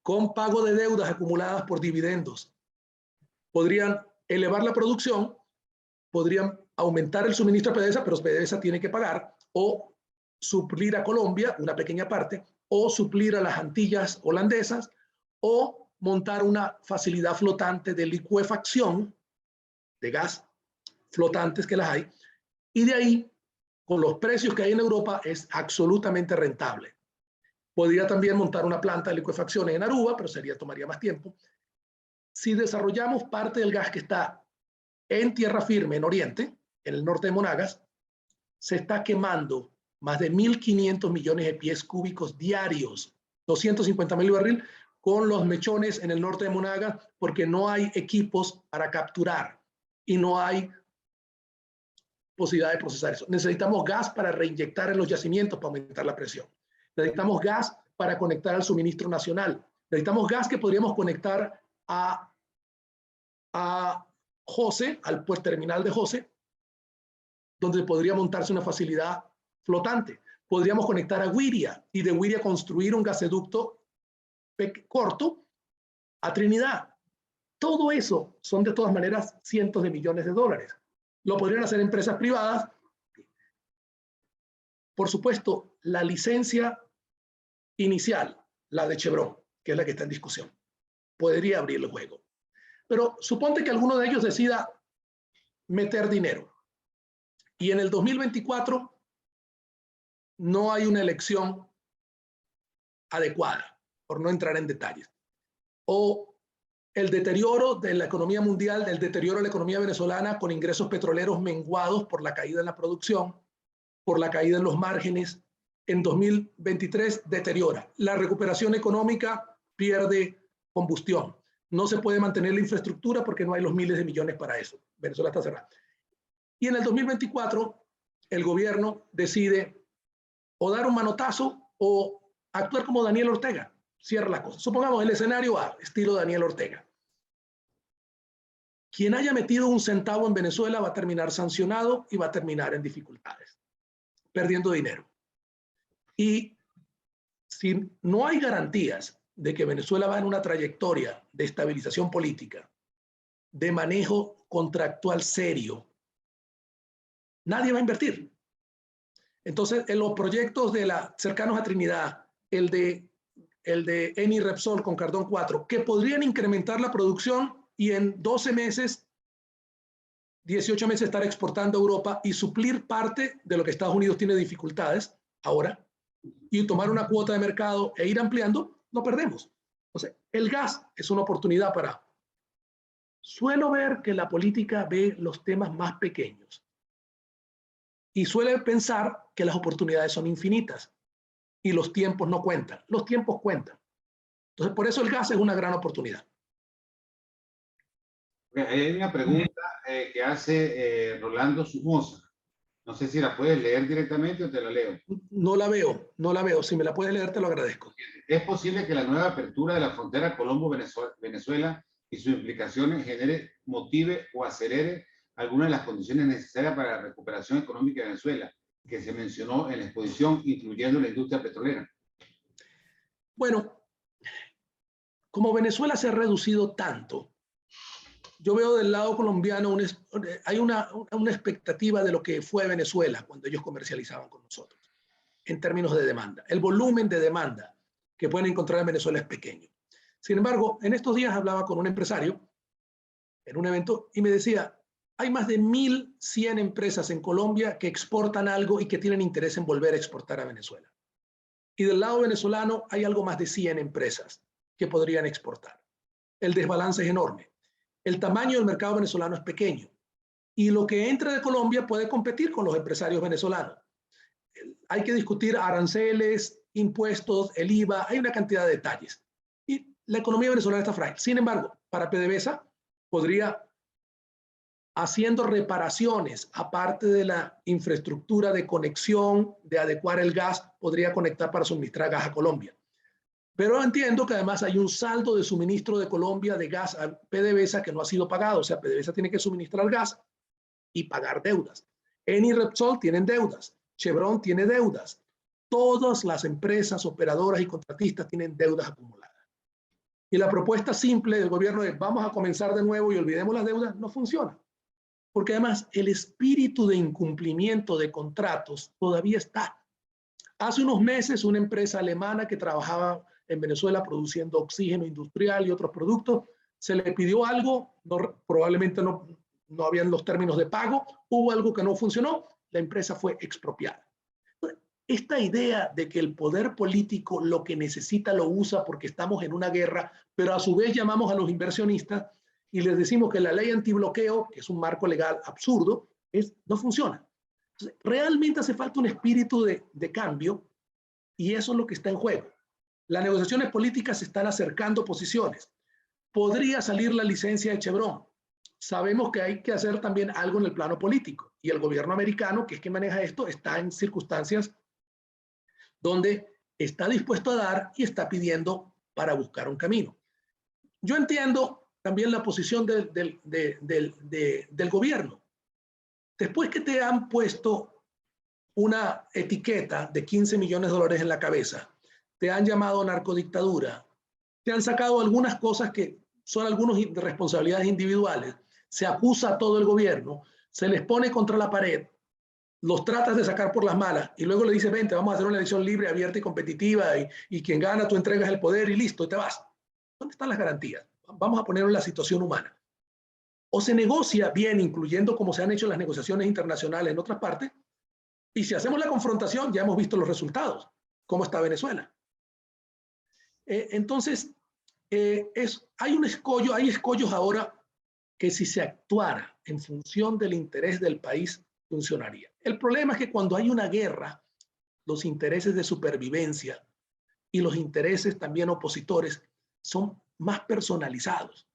con pago de deudas acumuladas por dividendos. Podrían elevar la producción, podrían aumentar el suministro a PDVSA, pero PDVSA tiene que pagar, o suplir a Colombia una pequeña parte, o suplir a las Antillas holandesas, o montar una facilidad flotante de licuefacción de gas, flotantes que las hay, y de ahí, con los precios que hay en Europa, es absolutamente rentable. Podría también montar una planta de licuefacción en Aruba, pero tomaría más tiempo. Si desarrollamos parte del gas que está en tierra firme, en Oriente, en el norte de Monagas, se está quemando más de 1.500 millones de pies cúbicos diarios, 250.000 barriles, con los mechones en el norte de Monagas, porque no hay equipos para capturar y no hay posibilidad de procesar eso. Necesitamos gas para reinyectar en los yacimientos para aumentar la presión. Necesitamos gas para conectar al suministro nacional. Necesitamos gas que podríamos conectar a Jose, al terminal de Jose, donde podría montarse una facilidad flotante. Podríamos conectar a Güiria y de Güiria construir un gasoducto corto a Trinidad. Todo eso son de todas maneras cientos de millones de dólares. Lo podrían hacer empresas privadas. Por supuesto, la licencia inicial, la de Chevron, que es la que está en discusión, podría abrir el juego. Pero suponte que alguno de ellos decida meter dinero y en el 2024 no hay una elección adecuada, por no entrar en detalles. O el deterioro de la economía mundial, del deterioro de la economía venezolana con ingresos petroleros menguados por la caída en la producción, por la caída en los márgenes, en 2023 deteriora. La recuperación económica pierde combustión. No se puede mantener la infraestructura porque no hay los miles de millones para eso. Venezuela está cerrada. Y en el 2024, el gobierno decide o dar un manotazo o actuar como Daniel Ortega. Cierra la cosa. Supongamos el escenario A, estilo Daniel Ortega. Quien haya metido un centavo en Venezuela va a terminar sancionado y va a terminar en dificultades, perdiendo dinero. Y si no hay garantías de que Venezuela va en una trayectoria de estabilización política, de manejo contractual serio, nadie va a invertir. Entonces, en los proyectos cercanos a Trinidad, el de Eni Repsol con Cardón 4, que podrían incrementar la producción y en 12 meses, 18 meses estar exportando a Europa y suplir parte de lo que Estados Unidos tiene dificultades ahora, y tomar una cuota de mercado e ir ampliando, no perdemos. Entonces, el gas es una oportunidad para... Suelo ver que la política ve los temas más pequeños y suele pensar que las oportunidades son infinitas y los tiempos no cuentan. Los tiempos cuentan. Entonces, por eso el gas es una gran oportunidad. Hay una pregunta que hace Rolando Somoza. No sé si la puedes leer directamente o te la leo. No la veo. Si me la puedes leer, te lo agradezco. ¿Es posible que la nueva apertura de la frontera Colombo-Venezuela y sus implicaciones motive o acelere algunas de las condiciones necesarias para la recuperación económica de Venezuela, que se mencionó en la exposición, incluyendo la industria petrolera? Bueno, como Venezuela se ha reducido tanto, yo veo del lado colombiano hay una expectativa de lo que fue Venezuela cuando ellos comercializaban con nosotros, en términos de demanda. El volumen de demanda que pueden encontrar en Venezuela es pequeño. Sin embargo, en estos días hablaba con un empresario en un evento y me decía, hay más de 1.100 empresas en Colombia que exportan algo y que tienen interés en volver a exportar a Venezuela. Y del lado venezolano hay algo más de 100 empresas que podrían exportar. El desbalance es enorme. El tamaño del mercado venezolano es pequeño y lo que entra de Colombia puede competir con los empresarios venezolanos. Hay que discutir aranceles, impuestos, el IVA, hay una cantidad de detalles. Y la economía venezolana está frágil. Sin embargo, para PDVSA podría, haciendo reparaciones, aparte de la infraestructura de conexión, de adecuar el gas, podría conectar para suministrar gas a Colombia. Pero entiendo que además hay un saldo de suministro de Colombia de gas a PDVSA que no ha sido pagado. O sea, PDVSA tiene que suministrar gas y pagar deudas. Eni y Repsol tienen deudas. Chevron tiene deudas. Todas las empresas operadoras y contratistas tienen deudas acumuladas. Y la propuesta simple del gobierno de vamos a comenzar de nuevo y olvidemos las deudas no funciona. Porque además el espíritu de incumplimiento de contratos todavía está. Hace unos meses una empresa alemana que trabajaba en Venezuela produciendo oxígeno industrial y otros productos, se le pidió algo, probablemente no habían los términos de pago, hubo algo que no funcionó, la empresa fue expropiada. Esta idea de que el poder político lo que necesita lo usa porque estamos en una guerra, pero a su vez llamamos a los inversionistas y les decimos que la ley antibloqueo, que es un marco legal absurdo, no funciona. Entonces, realmente hace falta un espíritu de cambio y eso es lo que está en juego. Las negociaciones políticas se están acercando posiciones. Podría salir la licencia de Chevron. Sabemos que hay que hacer también algo en el plano político y el gobierno americano, que es quien maneja esto, está en circunstancias donde está dispuesto a dar y está pidiendo para buscar un camino. Yo entiendo también la posición del gobierno. Después que te han puesto una etiqueta de 15 millones de dólares en la cabeza, te han llamado narcodictadura, te han sacado algunas cosas que son algunas responsabilidades individuales, se acusa a todo el gobierno, se les pone contra la pared, los tratas de sacar por las malas y luego le dices, vente, vamos a hacer una elección libre, abierta y competitiva y quien gana tú entregas el poder y listo, y te vas. ¿Dónde están las garantías? Vamos a poner en la situación humana. O se negocia bien, incluyendo como se han hecho las negociaciones internacionales en otras partes, y si hacemos la confrontación ya hemos visto los resultados, cómo está Venezuela. Entonces, hay escollos ahora que si se actuara en función del interés del país, funcionaría. El problema es que cuando hay una guerra, los intereses de supervivencia y los intereses también opositores son más personalizados.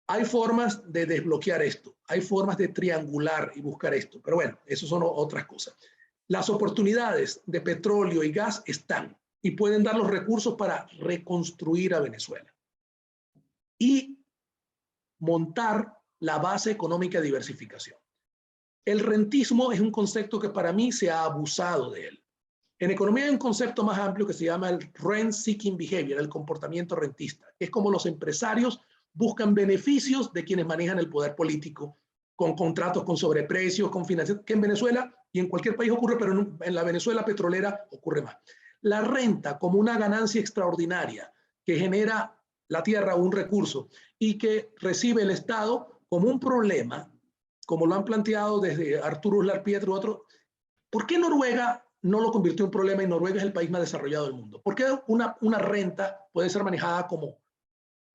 Hay formas de desbloquear esto, hay formas de triangular y buscar esto, pero bueno, eso son otras cosas. Las oportunidades de petróleo y gas están y pueden dar los recursos para reconstruir a Venezuela y montar la base económica de diversificación. El rentismo es un concepto que para mí se ha abusado de él. En economía hay un concepto más amplio que se llama el rent-seeking behavior, el comportamiento rentista. Es como los empresarios buscan beneficios de quienes manejan el poder político con contratos con sobreprecios, con financiación, que en Venezuela y en cualquier país ocurre, pero en la Venezuela petrolera ocurre más. La renta como una ganancia extraordinaria que genera la tierra un recurso y que recibe el Estado como un problema, como lo han planteado desde Arturo Uslar Pietro y otros. ¿Por qué Noruega no lo convirtió en un problema y Noruega es el país más desarrollado del mundo? ¿Por qué una renta puede ser manejada como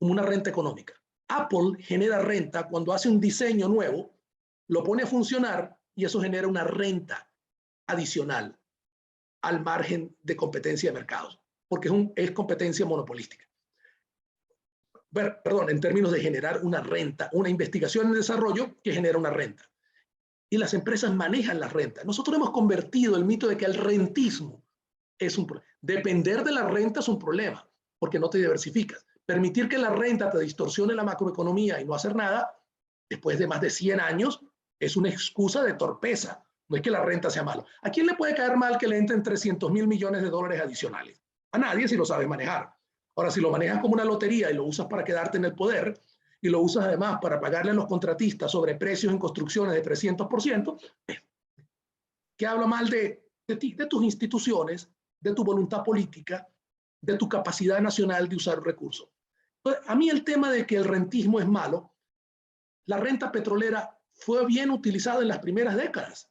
una renta económica? Apple genera renta cuando hace un diseño nuevo, lo pone a funcionar y eso genera una renta adicional al margen de competencia de mercados, porque es competencia monopolística. Perdón, en términos de generar una renta, una investigación en desarrollo que genera una renta. Y las empresas manejan la renta. Nosotros hemos convertido el mito de que el rentismo es un problema. Depender de la renta es un problema, porque no te diversificas. Permitir que la renta te distorsione la macroeconomía y no hacer nada, después de más de 100 años, es una excusa de torpeza. No es que la renta sea malo. ¿A quién le puede caer mal que le entren 300.000 millones de dólares adicionales? A nadie si lo sabes manejar. Ahora, si lo manejas como una lotería y lo usas para quedarte en el poder y lo usas además para pagarle a los contratistas sobre precios en construcciones de 300%, que habla mal de ti, de tus instituciones, de tu voluntad política, de tu capacidad nacional de usar recursos. Entonces, a mí el tema de que el rentismo es malo, la renta petrolera fue bien utilizada en las primeras décadas.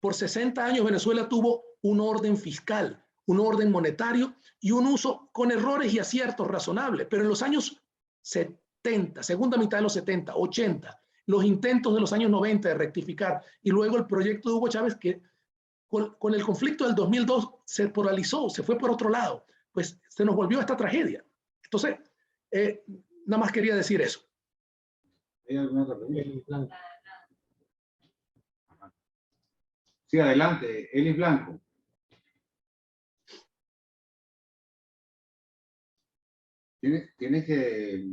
Por 60 años Venezuela tuvo un orden fiscal, un orden monetario y un uso con errores y aciertos razonables, pero en los años 70, segunda mitad de los 70, 80, los intentos de los años 90 de rectificar y luego el proyecto de Hugo Chávez que con el conflicto del 2002 se polarizó, se fue por otro lado, pues se nos volvió esta tragedia. Entonces, nada más quería decir eso. ¿Hay alguna otra pregunta? Sí, adelante, Elis Blanco. Tienes que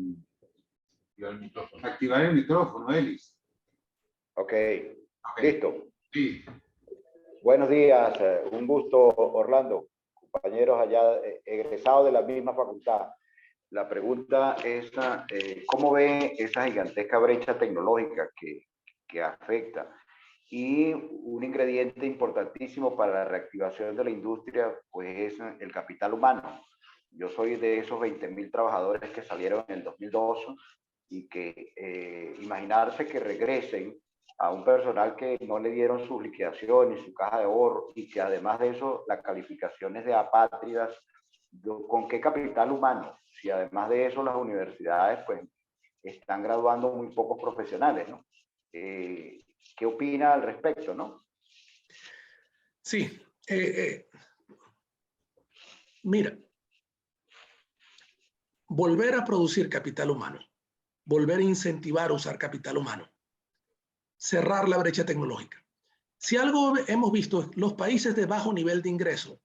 activar el micrófono, Elis. Ok, listo. Sí. Buenos días, un gusto, Orlando, compañeros allá egresados de la misma facultad. La pregunta es, ¿cómo ve esa gigantesca brecha tecnológica que afecta? Y un ingrediente importantísimo para la reactivación de la industria, pues es el capital humano. Yo soy de esos 20.000 trabajadores que salieron en el 2002 y que imaginarse que regresen a un personal que no le dieron su liquidación y su caja de ahorro y que además de eso la calificación es de apátridas, ¿con qué capital humano? Si además de eso las universidades pues están graduando muy pocos profesionales, ¿no? ¿Qué opina al respecto, no? Sí, mira, volver a producir capital humano, volver a incentivar a usar capital humano, cerrar la brecha tecnológica. Si algo hemos visto, los países de bajo nivel de ingreso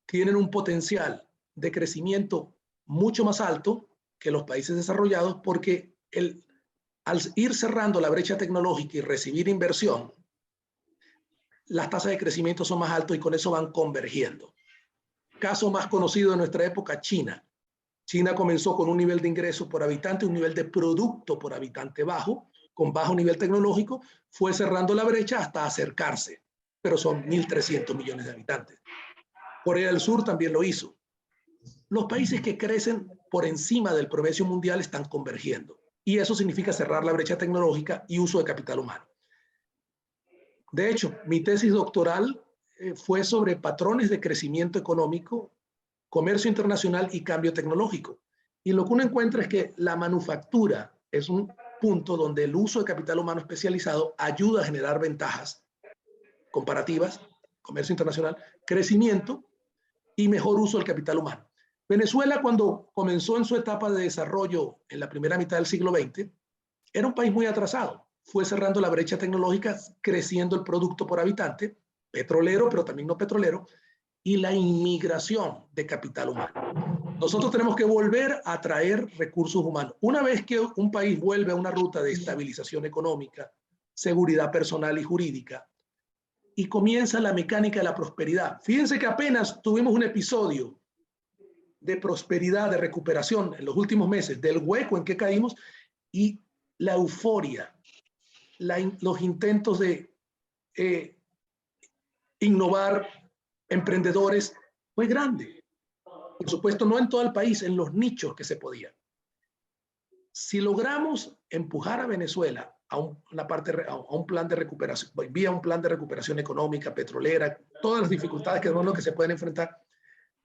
tienen un potencial de crecimiento mucho más alto que los países desarrollados porque al ir cerrando la brecha tecnológica y recibir inversión, las tasas de crecimiento son más altas y con eso van convergiendo. Caso más conocido de nuestra época, China. China comenzó con un nivel de ingreso por habitante, un nivel de producto por habitante bajo, con bajo nivel tecnológico, fue cerrando la brecha hasta acercarse, pero son 1.300 millones de habitantes. Corea del Sur también lo hizo. Los países que crecen por encima del promedio mundial están convergiendo y eso significa cerrar la brecha tecnológica y uso de capital humano. De hecho, mi tesis doctoral fue sobre patrones de crecimiento económico, comercio internacional y cambio tecnológico. Y lo que uno encuentra es que la manufactura es un punto donde el uso de capital humano especializado ayuda a generar ventajas comparativas, comercio internacional, crecimiento y mejor uso del capital humano. Venezuela, cuando comenzó en su etapa de desarrollo en la primera mitad del siglo XX, era un país muy atrasado. Fue cerrando la brecha tecnológica, creciendo el producto por habitante, petrolero, pero también no petrolero, y la inmigración de capital humano. Nosotros tenemos que volver a atraer recursos humanos. Una vez que un país vuelve a una ruta de estabilización económica, seguridad personal y jurídica, y comienza la mecánica de la prosperidad. Fíjense que apenas tuvimos un episodio de prosperidad, de recuperación en los últimos meses, del hueco en que caímos, y la euforia, los intentos de innovar, emprendedores, fue grande. Por supuesto, no en todo el país, en los nichos que se podían. Si logramos empujar a Venezuela a un plan de recuperación, vía un plan de recuperación económica, petrolera, todas las dificultades que se pueden enfrentar,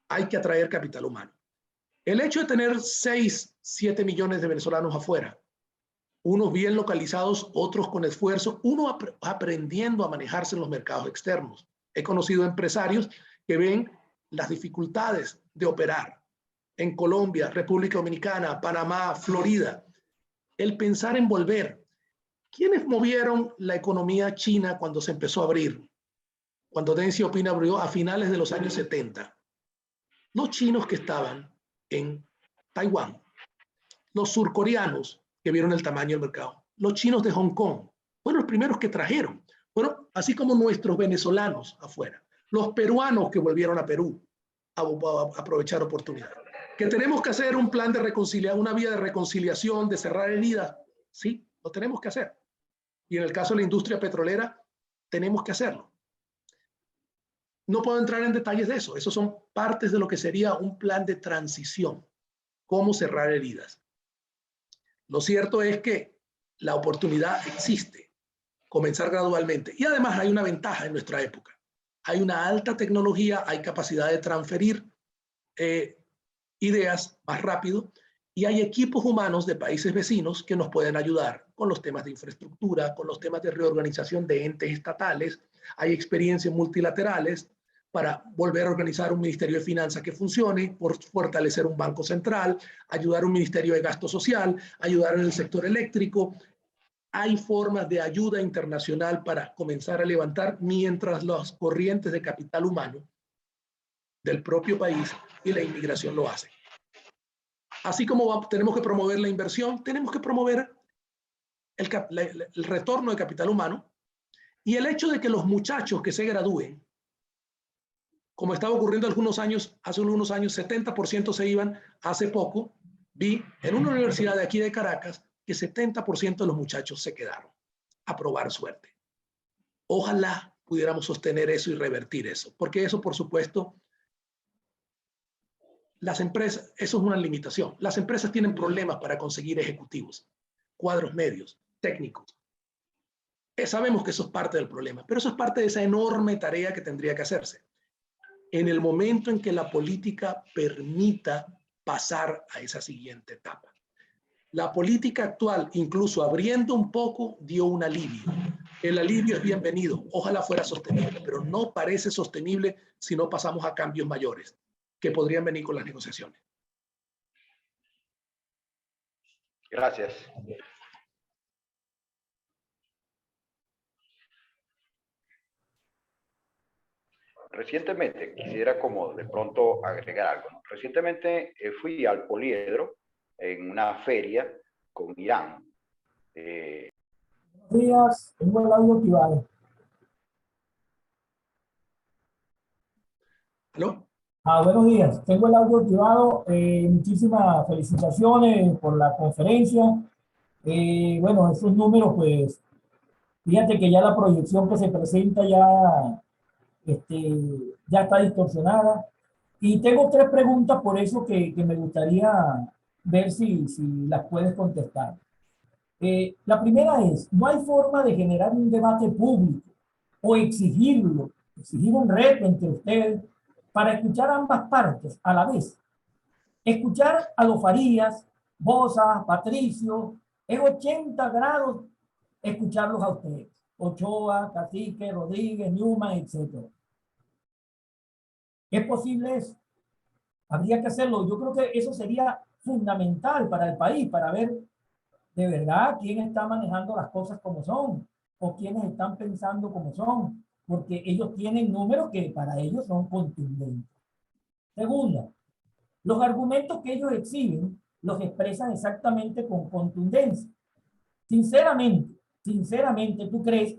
hay que atraer capital humano. El hecho de tener 6, 7 millones de venezolanos afuera, unos bien localizados, otros con esfuerzo, uno aprendiendo a manejarse en los mercados externos. He conocido empresarios que ven las dificultades de operar en Colombia, República Dominicana, Panamá, Florida. El pensar en volver. ¿Quiénes movieron la economía china cuando se empezó a abrir? Cuando Deng Xiaoping abrió a finales de los años 70. Los chinos que estaban en Taiwán, los surcoreanos que vieron el tamaño del mercado, los chinos de Hong Kong, fueron los primeros que trajeron. Bueno, así como nuestros venezolanos afuera, los peruanos que volvieron a Perú a aprovechar oportunidades. Que tenemos que hacer un plan de reconciliación, una vía de reconciliación, de cerrar heridas, sí, lo tenemos que hacer. Y en el caso de la industria petrolera, tenemos que hacerlo. No puedo entrar en detalles de eso. Esos son partes de lo que sería un plan de transición. Cómo cerrar heridas. Lo cierto es que la oportunidad existe. Comenzar gradualmente. Y además hay una ventaja en nuestra época. Hay una alta tecnología, hay capacidad de transferir ideas más rápido y hay equipos humanos de países vecinos que nos pueden ayudar con los temas de infraestructura, con los temas de reorganización de entes estatales. Hay experiencias multilaterales para volver a organizar un Ministerio de Finanzas que funcione, por fortalecer un banco central, ayudar a un Ministerio de Gasto Social, ayudar en el sector eléctrico. Hay formas de ayuda internacional para comenzar a levantar mientras las corrientes de capital humano del propio país y la inmigración lo hacen. Así como tenemos que promover la inversión, tenemos que promover el retorno de capital humano y el hecho de que los muchachos que se gradúen, como estaba ocurriendo hace algunos años, 70% se iban. Hace poco vi en una universidad de aquí de Caracas que 70% de los muchachos se quedaron a probar suerte. Ojalá pudiéramos sostener eso y revertir eso, porque eso, por supuesto, las empresas, eso es una limitación. Las empresas tienen problemas para conseguir ejecutivos, cuadros medios, técnicos. Sabemos que eso es parte del problema, pero eso es parte de esa enorme tarea que tendría que hacerse. En el momento en que la política permita pasar a esa siguiente etapa. La política actual, incluso abriendo un poco, dio un alivio. El alivio es bienvenido, ojalá fuera sostenible, pero no parece sostenible si no pasamos a cambios mayores que podrían venir con las negociaciones. Gracias. Recientemente, quisiera como de pronto agregar algo, ¿no? Recientemente fui al Poliedro en una feria con Irán. Buenos días, tengo el audio activado. ¿Aló? Buenos días, tengo el audio activado. Muchísimas felicitaciones por la conferencia. Bueno, esos números, pues, fíjate que ya la proyección que se presenta ya está distorsionada. Y tengo 3 preguntas por eso que me gustaría ver si las puedes contestar. La primera es, ¿no hay forma de generar un debate público o exigir un reto entre ustedes para escuchar ambas partes a la vez? Escuchar a los Farías, Boza, Patricio, es 80 grados escucharlos a ustedes. Ochoa, Cacique, Rodríguez, Newman, etc. ¿Es posible eso? Habría que hacerlo. Yo creo que eso sería fundamental para el país, para ver de verdad quién está manejando las cosas como son o quiénes están pensando como son, porque ellos tienen números que para ellos son contundentes. Segunda, los argumentos que ellos exhiben los expresan exactamente con contundencia. Sinceramente, ¿tú crees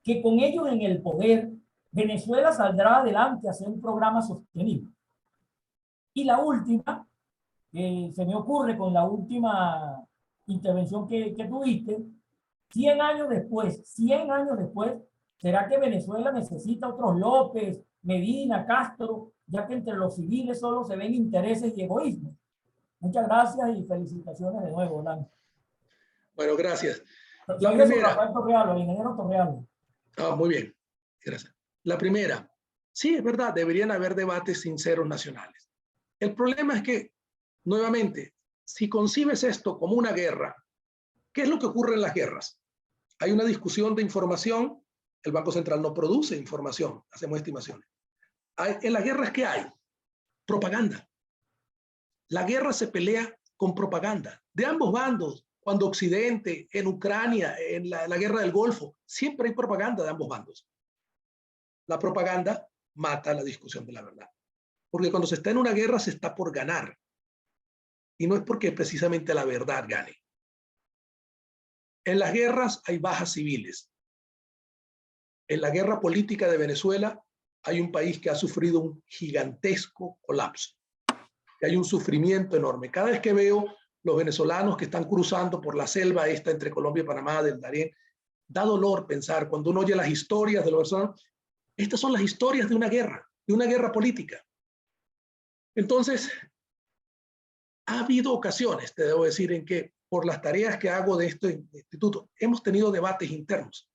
que con ellos en el poder, Venezuela saldrá adelante a hacer un programa sostenible? Y la última, que se me ocurre con la última intervención que tuviste, 100 años después, ¿será que Venezuela necesita otros López, Medina, Castro, ya que entre los civiles solo se ven intereses y egoísmo? Muchas gracias y felicitaciones de nuevo, Orlando. Bueno, gracias. La primera. Rafael Torrealo, el ingeniero Torrealo. Muy bien, gracias. La primera, sí, es verdad, deberían haber debates sinceros nacionales. El problema es que, nuevamente, si concibes esto como una guerra, ¿qué es lo que ocurre en las guerras? Hay una discusión de información, el Banco Central no produce información, hacemos estimaciones. En las guerras, ¿qué hay? Propaganda. La guerra se pelea con propaganda, de ambos bandos. Cuando Occidente, en Ucrania, en la guerra del Golfo, siempre hay propaganda de ambos bandos. La propaganda mata la discusión de la verdad. Porque cuando se está en una guerra se está por ganar. Y no es porque precisamente la verdad gane. En las guerras hay bajas civiles. En la guerra política de Venezuela hay un país que ha sufrido un gigantesco colapso. Que hay un sufrimiento enorme. Cada vez que veo los venezolanos que están cruzando por la selva esta entre Colombia y Panamá, del Darién, da dolor pensar cuando uno oye las historias de los venezolanos. Estas son las historias de una guerra política. Entonces, ha habido ocasiones, te debo decir, en que por las tareas que hago de este instituto, hemos tenido debates internos,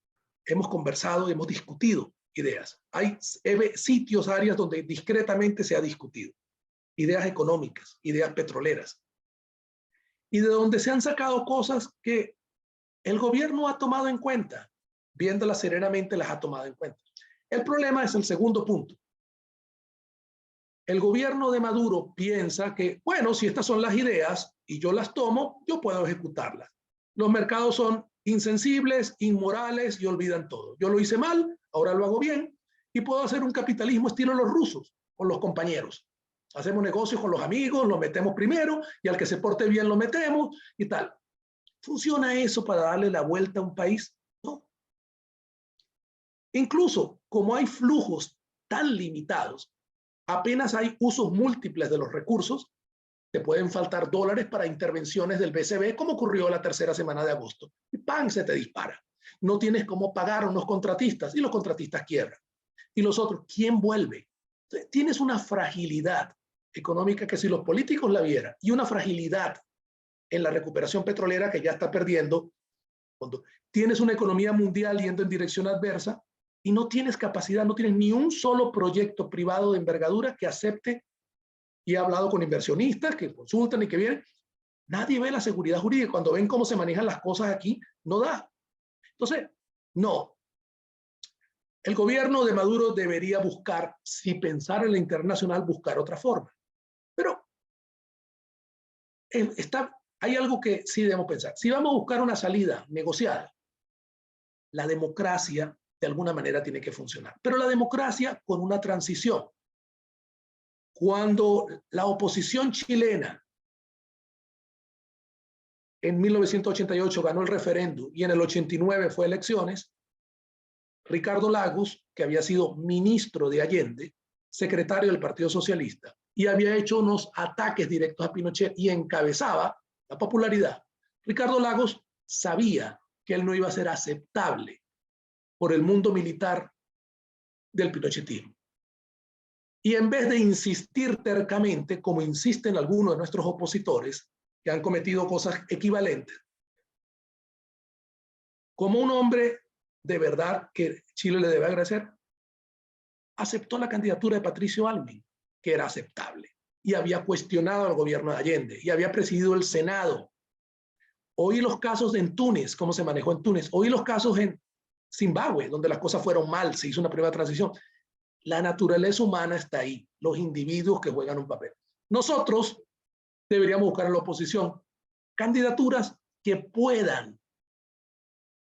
hemos conversado, hemos discutido ideas. Hay sitios, áreas donde discretamente se ha discutido. Ideas económicas, ideas petroleras. Y de donde se han sacado cosas que el gobierno ha tomado en cuenta, viéndolas serenamente las ha tomado en cuenta. El problema es el segundo punto. El gobierno de Maduro piensa que, bueno, si estas son las ideas y yo las tomo, yo puedo ejecutarlas. Los mercados son insensibles, inmorales y olvidan todo. Yo lo hice mal, ahora lo hago bien y puedo hacer un capitalismo estilo los rusos con los compañeros. Hacemos negocios con los amigos, los metemos primero y al que se porte bien lo metemos y tal. ¿Funciona eso para darle la vuelta a un país? No. Incluso como hay flujos tan limitados, apenas hay usos múltiples de los recursos, te pueden faltar dólares para intervenciones del BCB, como ocurrió la tercera semana de agosto. Y ¡pam! Se te dispara. No tienes cómo pagar a unos contratistas y los contratistas quiebran. Y los otros, ¿quién vuelve? Entonces, tienes una fragilidad económica que si los políticos la vieran y una fragilidad en la recuperación petrolera que ya está perdiendo, cuando tienes una economía mundial yendo en dirección adversa y no tienes capacidad, no tienes ni un solo proyecto privado de envergadura que acepte, y he hablado con inversionistas que consultan y que vienen, nadie ve la seguridad jurídica. Cuando ven cómo se manejan las cosas aquí, no da. Entonces, no. El gobierno de Maduro debería buscar, si pensar en la internacional, buscar otra forma. Pero hay algo que sí debemos pensar. Si vamos a buscar una salida negociada, la democracia de alguna manera tiene que funcionar. Pero la democracia con una transición. Cuando la oposición chilena en 1988 ganó el referéndum y en el 89 fue elecciones, Ricardo Lagos, que había sido ministro de Allende, secretario del Partido Socialista, y había hecho unos ataques directos a Pinochet y encabezaba la popularidad. Ricardo Lagos sabía que él no iba a ser aceptable por el mundo militar del pinochetismo. Y en vez de insistir tercamente, como insisten algunos de nuestros opositores, que han cometido cosas equivalentes, como un hombre de verdad que Chile le debe agradecer, aceptó la candidatura de Patricio Aylwin, que era aceptable, y había cuestionado al gobierno de Allende, y había presidido el Senado. Oí los casos en Túnez, cómo se manejó en Túnez, oí los casos en Zimbabue, donde las cosas fueron mal, se hizo una primera transición. La naturaleza humana está ahí, los individuos que juegan un papel. Nosotros deberíamos buscar en la oposición candidaturas que puedan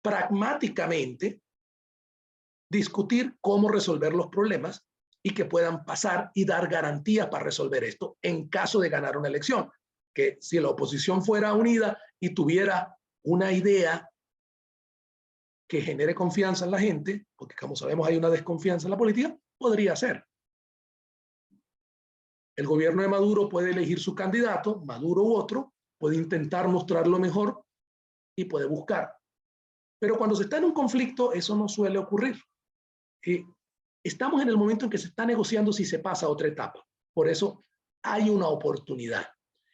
pragmáticamente discutir cómo resolver los problemas y que puedan pasar y dar garantías para resolver esto en caso de ganar una elección. Que si la oposición fuera unida y tuviera una idea que genere confianza en la gente, porque como sabemos hay una desconfianza en la política, podría ser. El gobierno de Maduro puede elegir su candidato, Maduro u otro, puede intentar mostrar lo mejor y puede buscar. Pero cuando se está en un conflicto, eso no suele ocurrir. Estamos en el momento en que se está negociando si se pasa a otra etapa. Por eso hay una oportunidad.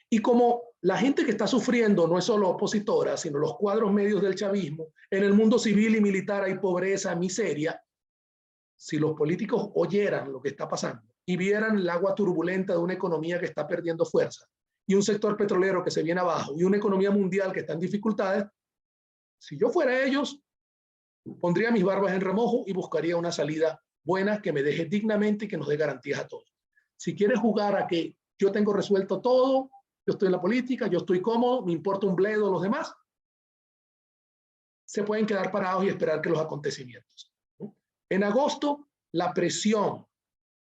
Y como la gente que está sufriendo no es solo opositora, sino los cuadros medios del chavismo, en el mundo civil y militar hay pobreza, miseria. Si los políticos oyeran lo que está pasando y vieran el agua turbulenta de una economía que está perdiendo fuerza y un sector petrolero que se viene abajo y una economía mundial que está en dificultades, si yo fuera ellos, pondría mis barbas en remojo y buscaría una salida buena que me deje dignamente y que nos dé garantías a todos. Si quieres jugar a que yo tengo resuelto todo, yo estoy en la política, yo estoy cómodo, me importa un bledo los demás, se pueden quedar parados y esperar que los acontecimientos. En agosto, la presión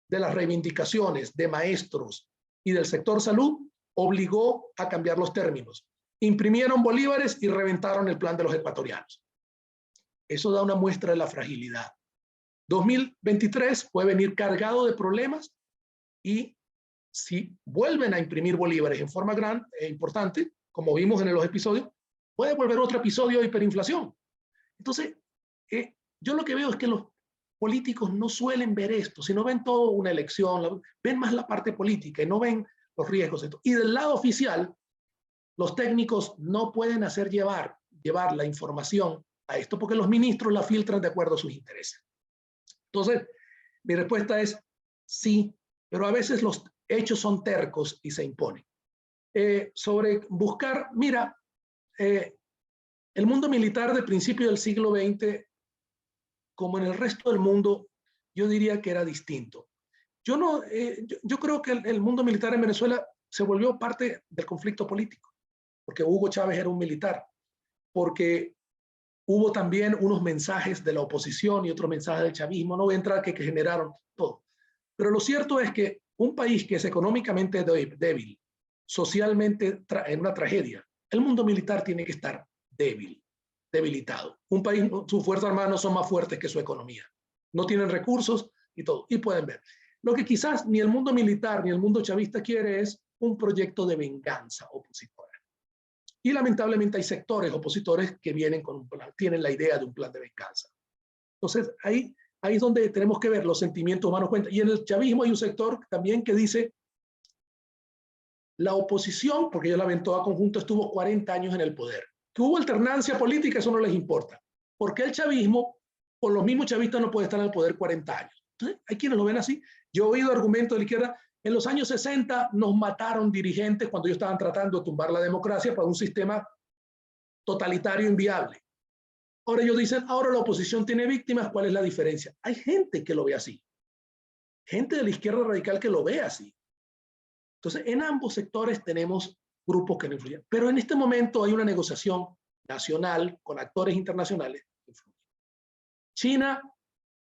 de las reivindicaciones de maestros y del sector salud obligó a cambiar los términos. Imprimieron bolívares y reventaron el plan de los ecuatorianos. Eso da una muestra de la fragilidad. 2023 puede venir cargado de problemas y si vuelven a imprimir bolívares en forma importante, como vimos en los episodios, puede volver otro episodio de hiperinflación. Entonces, yo lo que veo es que los políticos no suelen ver esto, sino ven todo una elección, ven más la parte política y no ven los riesgos. Y del lado oficial, los técnicos no pueden hacer llevar la información a esto porque los ministros la filtran de acuerdo a sus intereses. Entonces, mi respuesta es sí, pero a veces los hechos son tercos y se imponen. Sobre buscar, mira, el mundo militar de principio del siglo XX, como en el resto del mundo, yo diría que era distinto. Yo creo que el mundo militar en Venezuela se volvió parte del conflicto político, porque Hugo Chávez era un militar, porque hubo también unos mensajes de la oposición y otros mensajes del chavismo, no voy a entrar que generaron todo. Pero lo cierto es que un país que es económicamente débil, socialmente en una tragedia, el mundo militar tiene que estar debilitado. Un país, sus fuerzas armadas no son más fuertes que su economía. No tienen recursos y todo. Y pueden ver. Lo que quizás ni el mundo militar ni el mundo chavista quiere es un proyecto de venganza opositora. Y lamentablemente hay sectores opositores que vienen con un plan, tienen la idea de un plan de venganza. Entonces, ahí es donde tenemos que ver los sentimientos humanos cuentan. Y en el chavismo hay un sector también que dice la oposición, porque ellos la ven toda conjunto, estuvo 40 años en el poder. Que hubo alternancia política, eso no les importa. Porque el chavismo, con los mismos chavistas, no puede estar en el poder 40 años. Entonces, hay quienes lo ven así. Yo he oído argumentos de la izquierda. En los años 60 nos mataron dirigentes cuando ellos estaban tratando de tumbar la democracia para un sistema totalitario inviable. Ahora ellos dicen, ahora la oposición tiene víctimas, ¿cuál es la diferencia? Hay gente que lo ve así. Gente de la izquierda radical que lo ve así. Entonces, en ambos sectores tenemos grupos que no influyen. Pero en este momento hay una negociación nacional con actores internacionales que influyen. China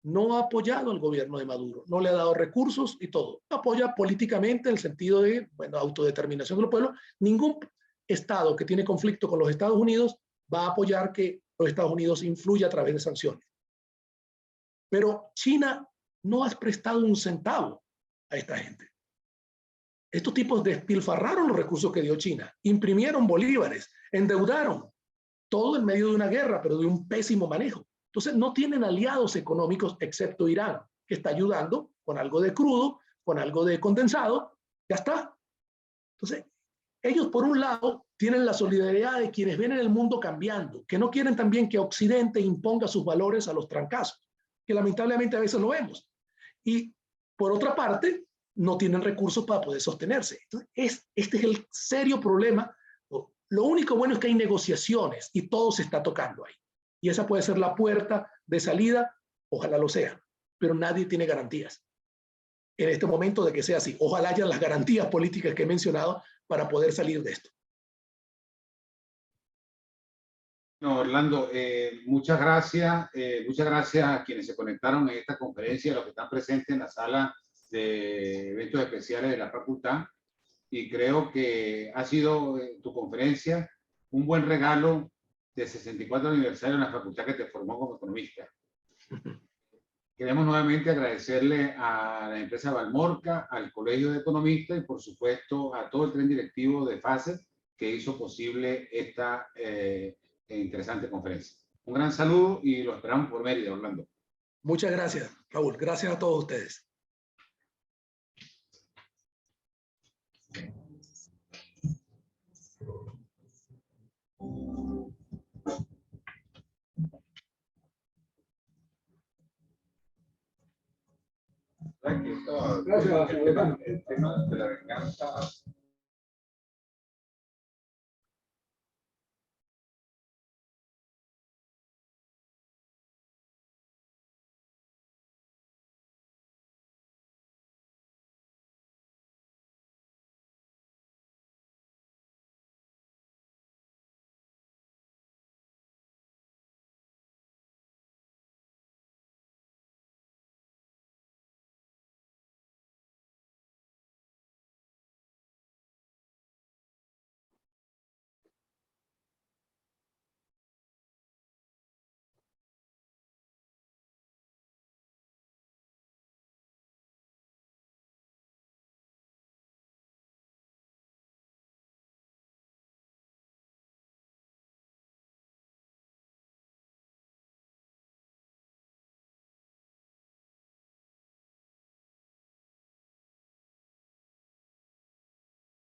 no ha apoyado al gobierno de Maduro, no le ha dado recursos y todo. Apoya políticamente en el sentido de autodeterminación de los pueblos. Ningún estado que tiene conflicto con los Estados Unidos va a apoyar que los Estados Unidos influya a través de sanciones. Pero China no ha prestado un centavo a esta gente. Estos tipos despilfarraron los recursos que dio China, imprimieron bolívares, endeudaron, todo en medio de una guerra, pero de un pésimo manejo. Entonces no tienen aliados económicos excepto Irán, que está ayudando con algo de crudo, con algo de condensado, ya está. Entonces, ellos por un lado tienen la solidaridad de quienes ven en el mundo cambiando, que no quieren también que Occidente imponga sus valores a los trancazos, que lamentablemente a veces lo vemos. Y por otra parte, no tienen recursos para poder sostenerse. Entonces, este es el serio problema. Lo único bueno es que hay negociaciones y todo se está tocando ahí. Y esa puede ser la puerta de salida, ojalá lo sea, pero nadie tiene garantías. en este momento de que sea así. Ojalá haya las garantías políticas que he mencionado para poder salir de esto. No, Orlando, muchas gracias. Muchas gracias a quienes se conectaron en esta conferencia, a los que están presentes en la sala de eventos especiales de la facultad. Y creo que ha sido tu conferencia un buen regalo de 64 aniversario en la facultad que te formó como economista. Queremos nuevamente agradecerle a la empresa Valmorca, al Colegio de Economistas y por supuesto a todo el tren directivo de FASE que hizo posible esta interesante conferencia. Un gran saludo y lo esperamos por Mérida, Orlando. Muchas gracias, Raúl. Gracias a todos ustedes. Gracias, el tema de la venganza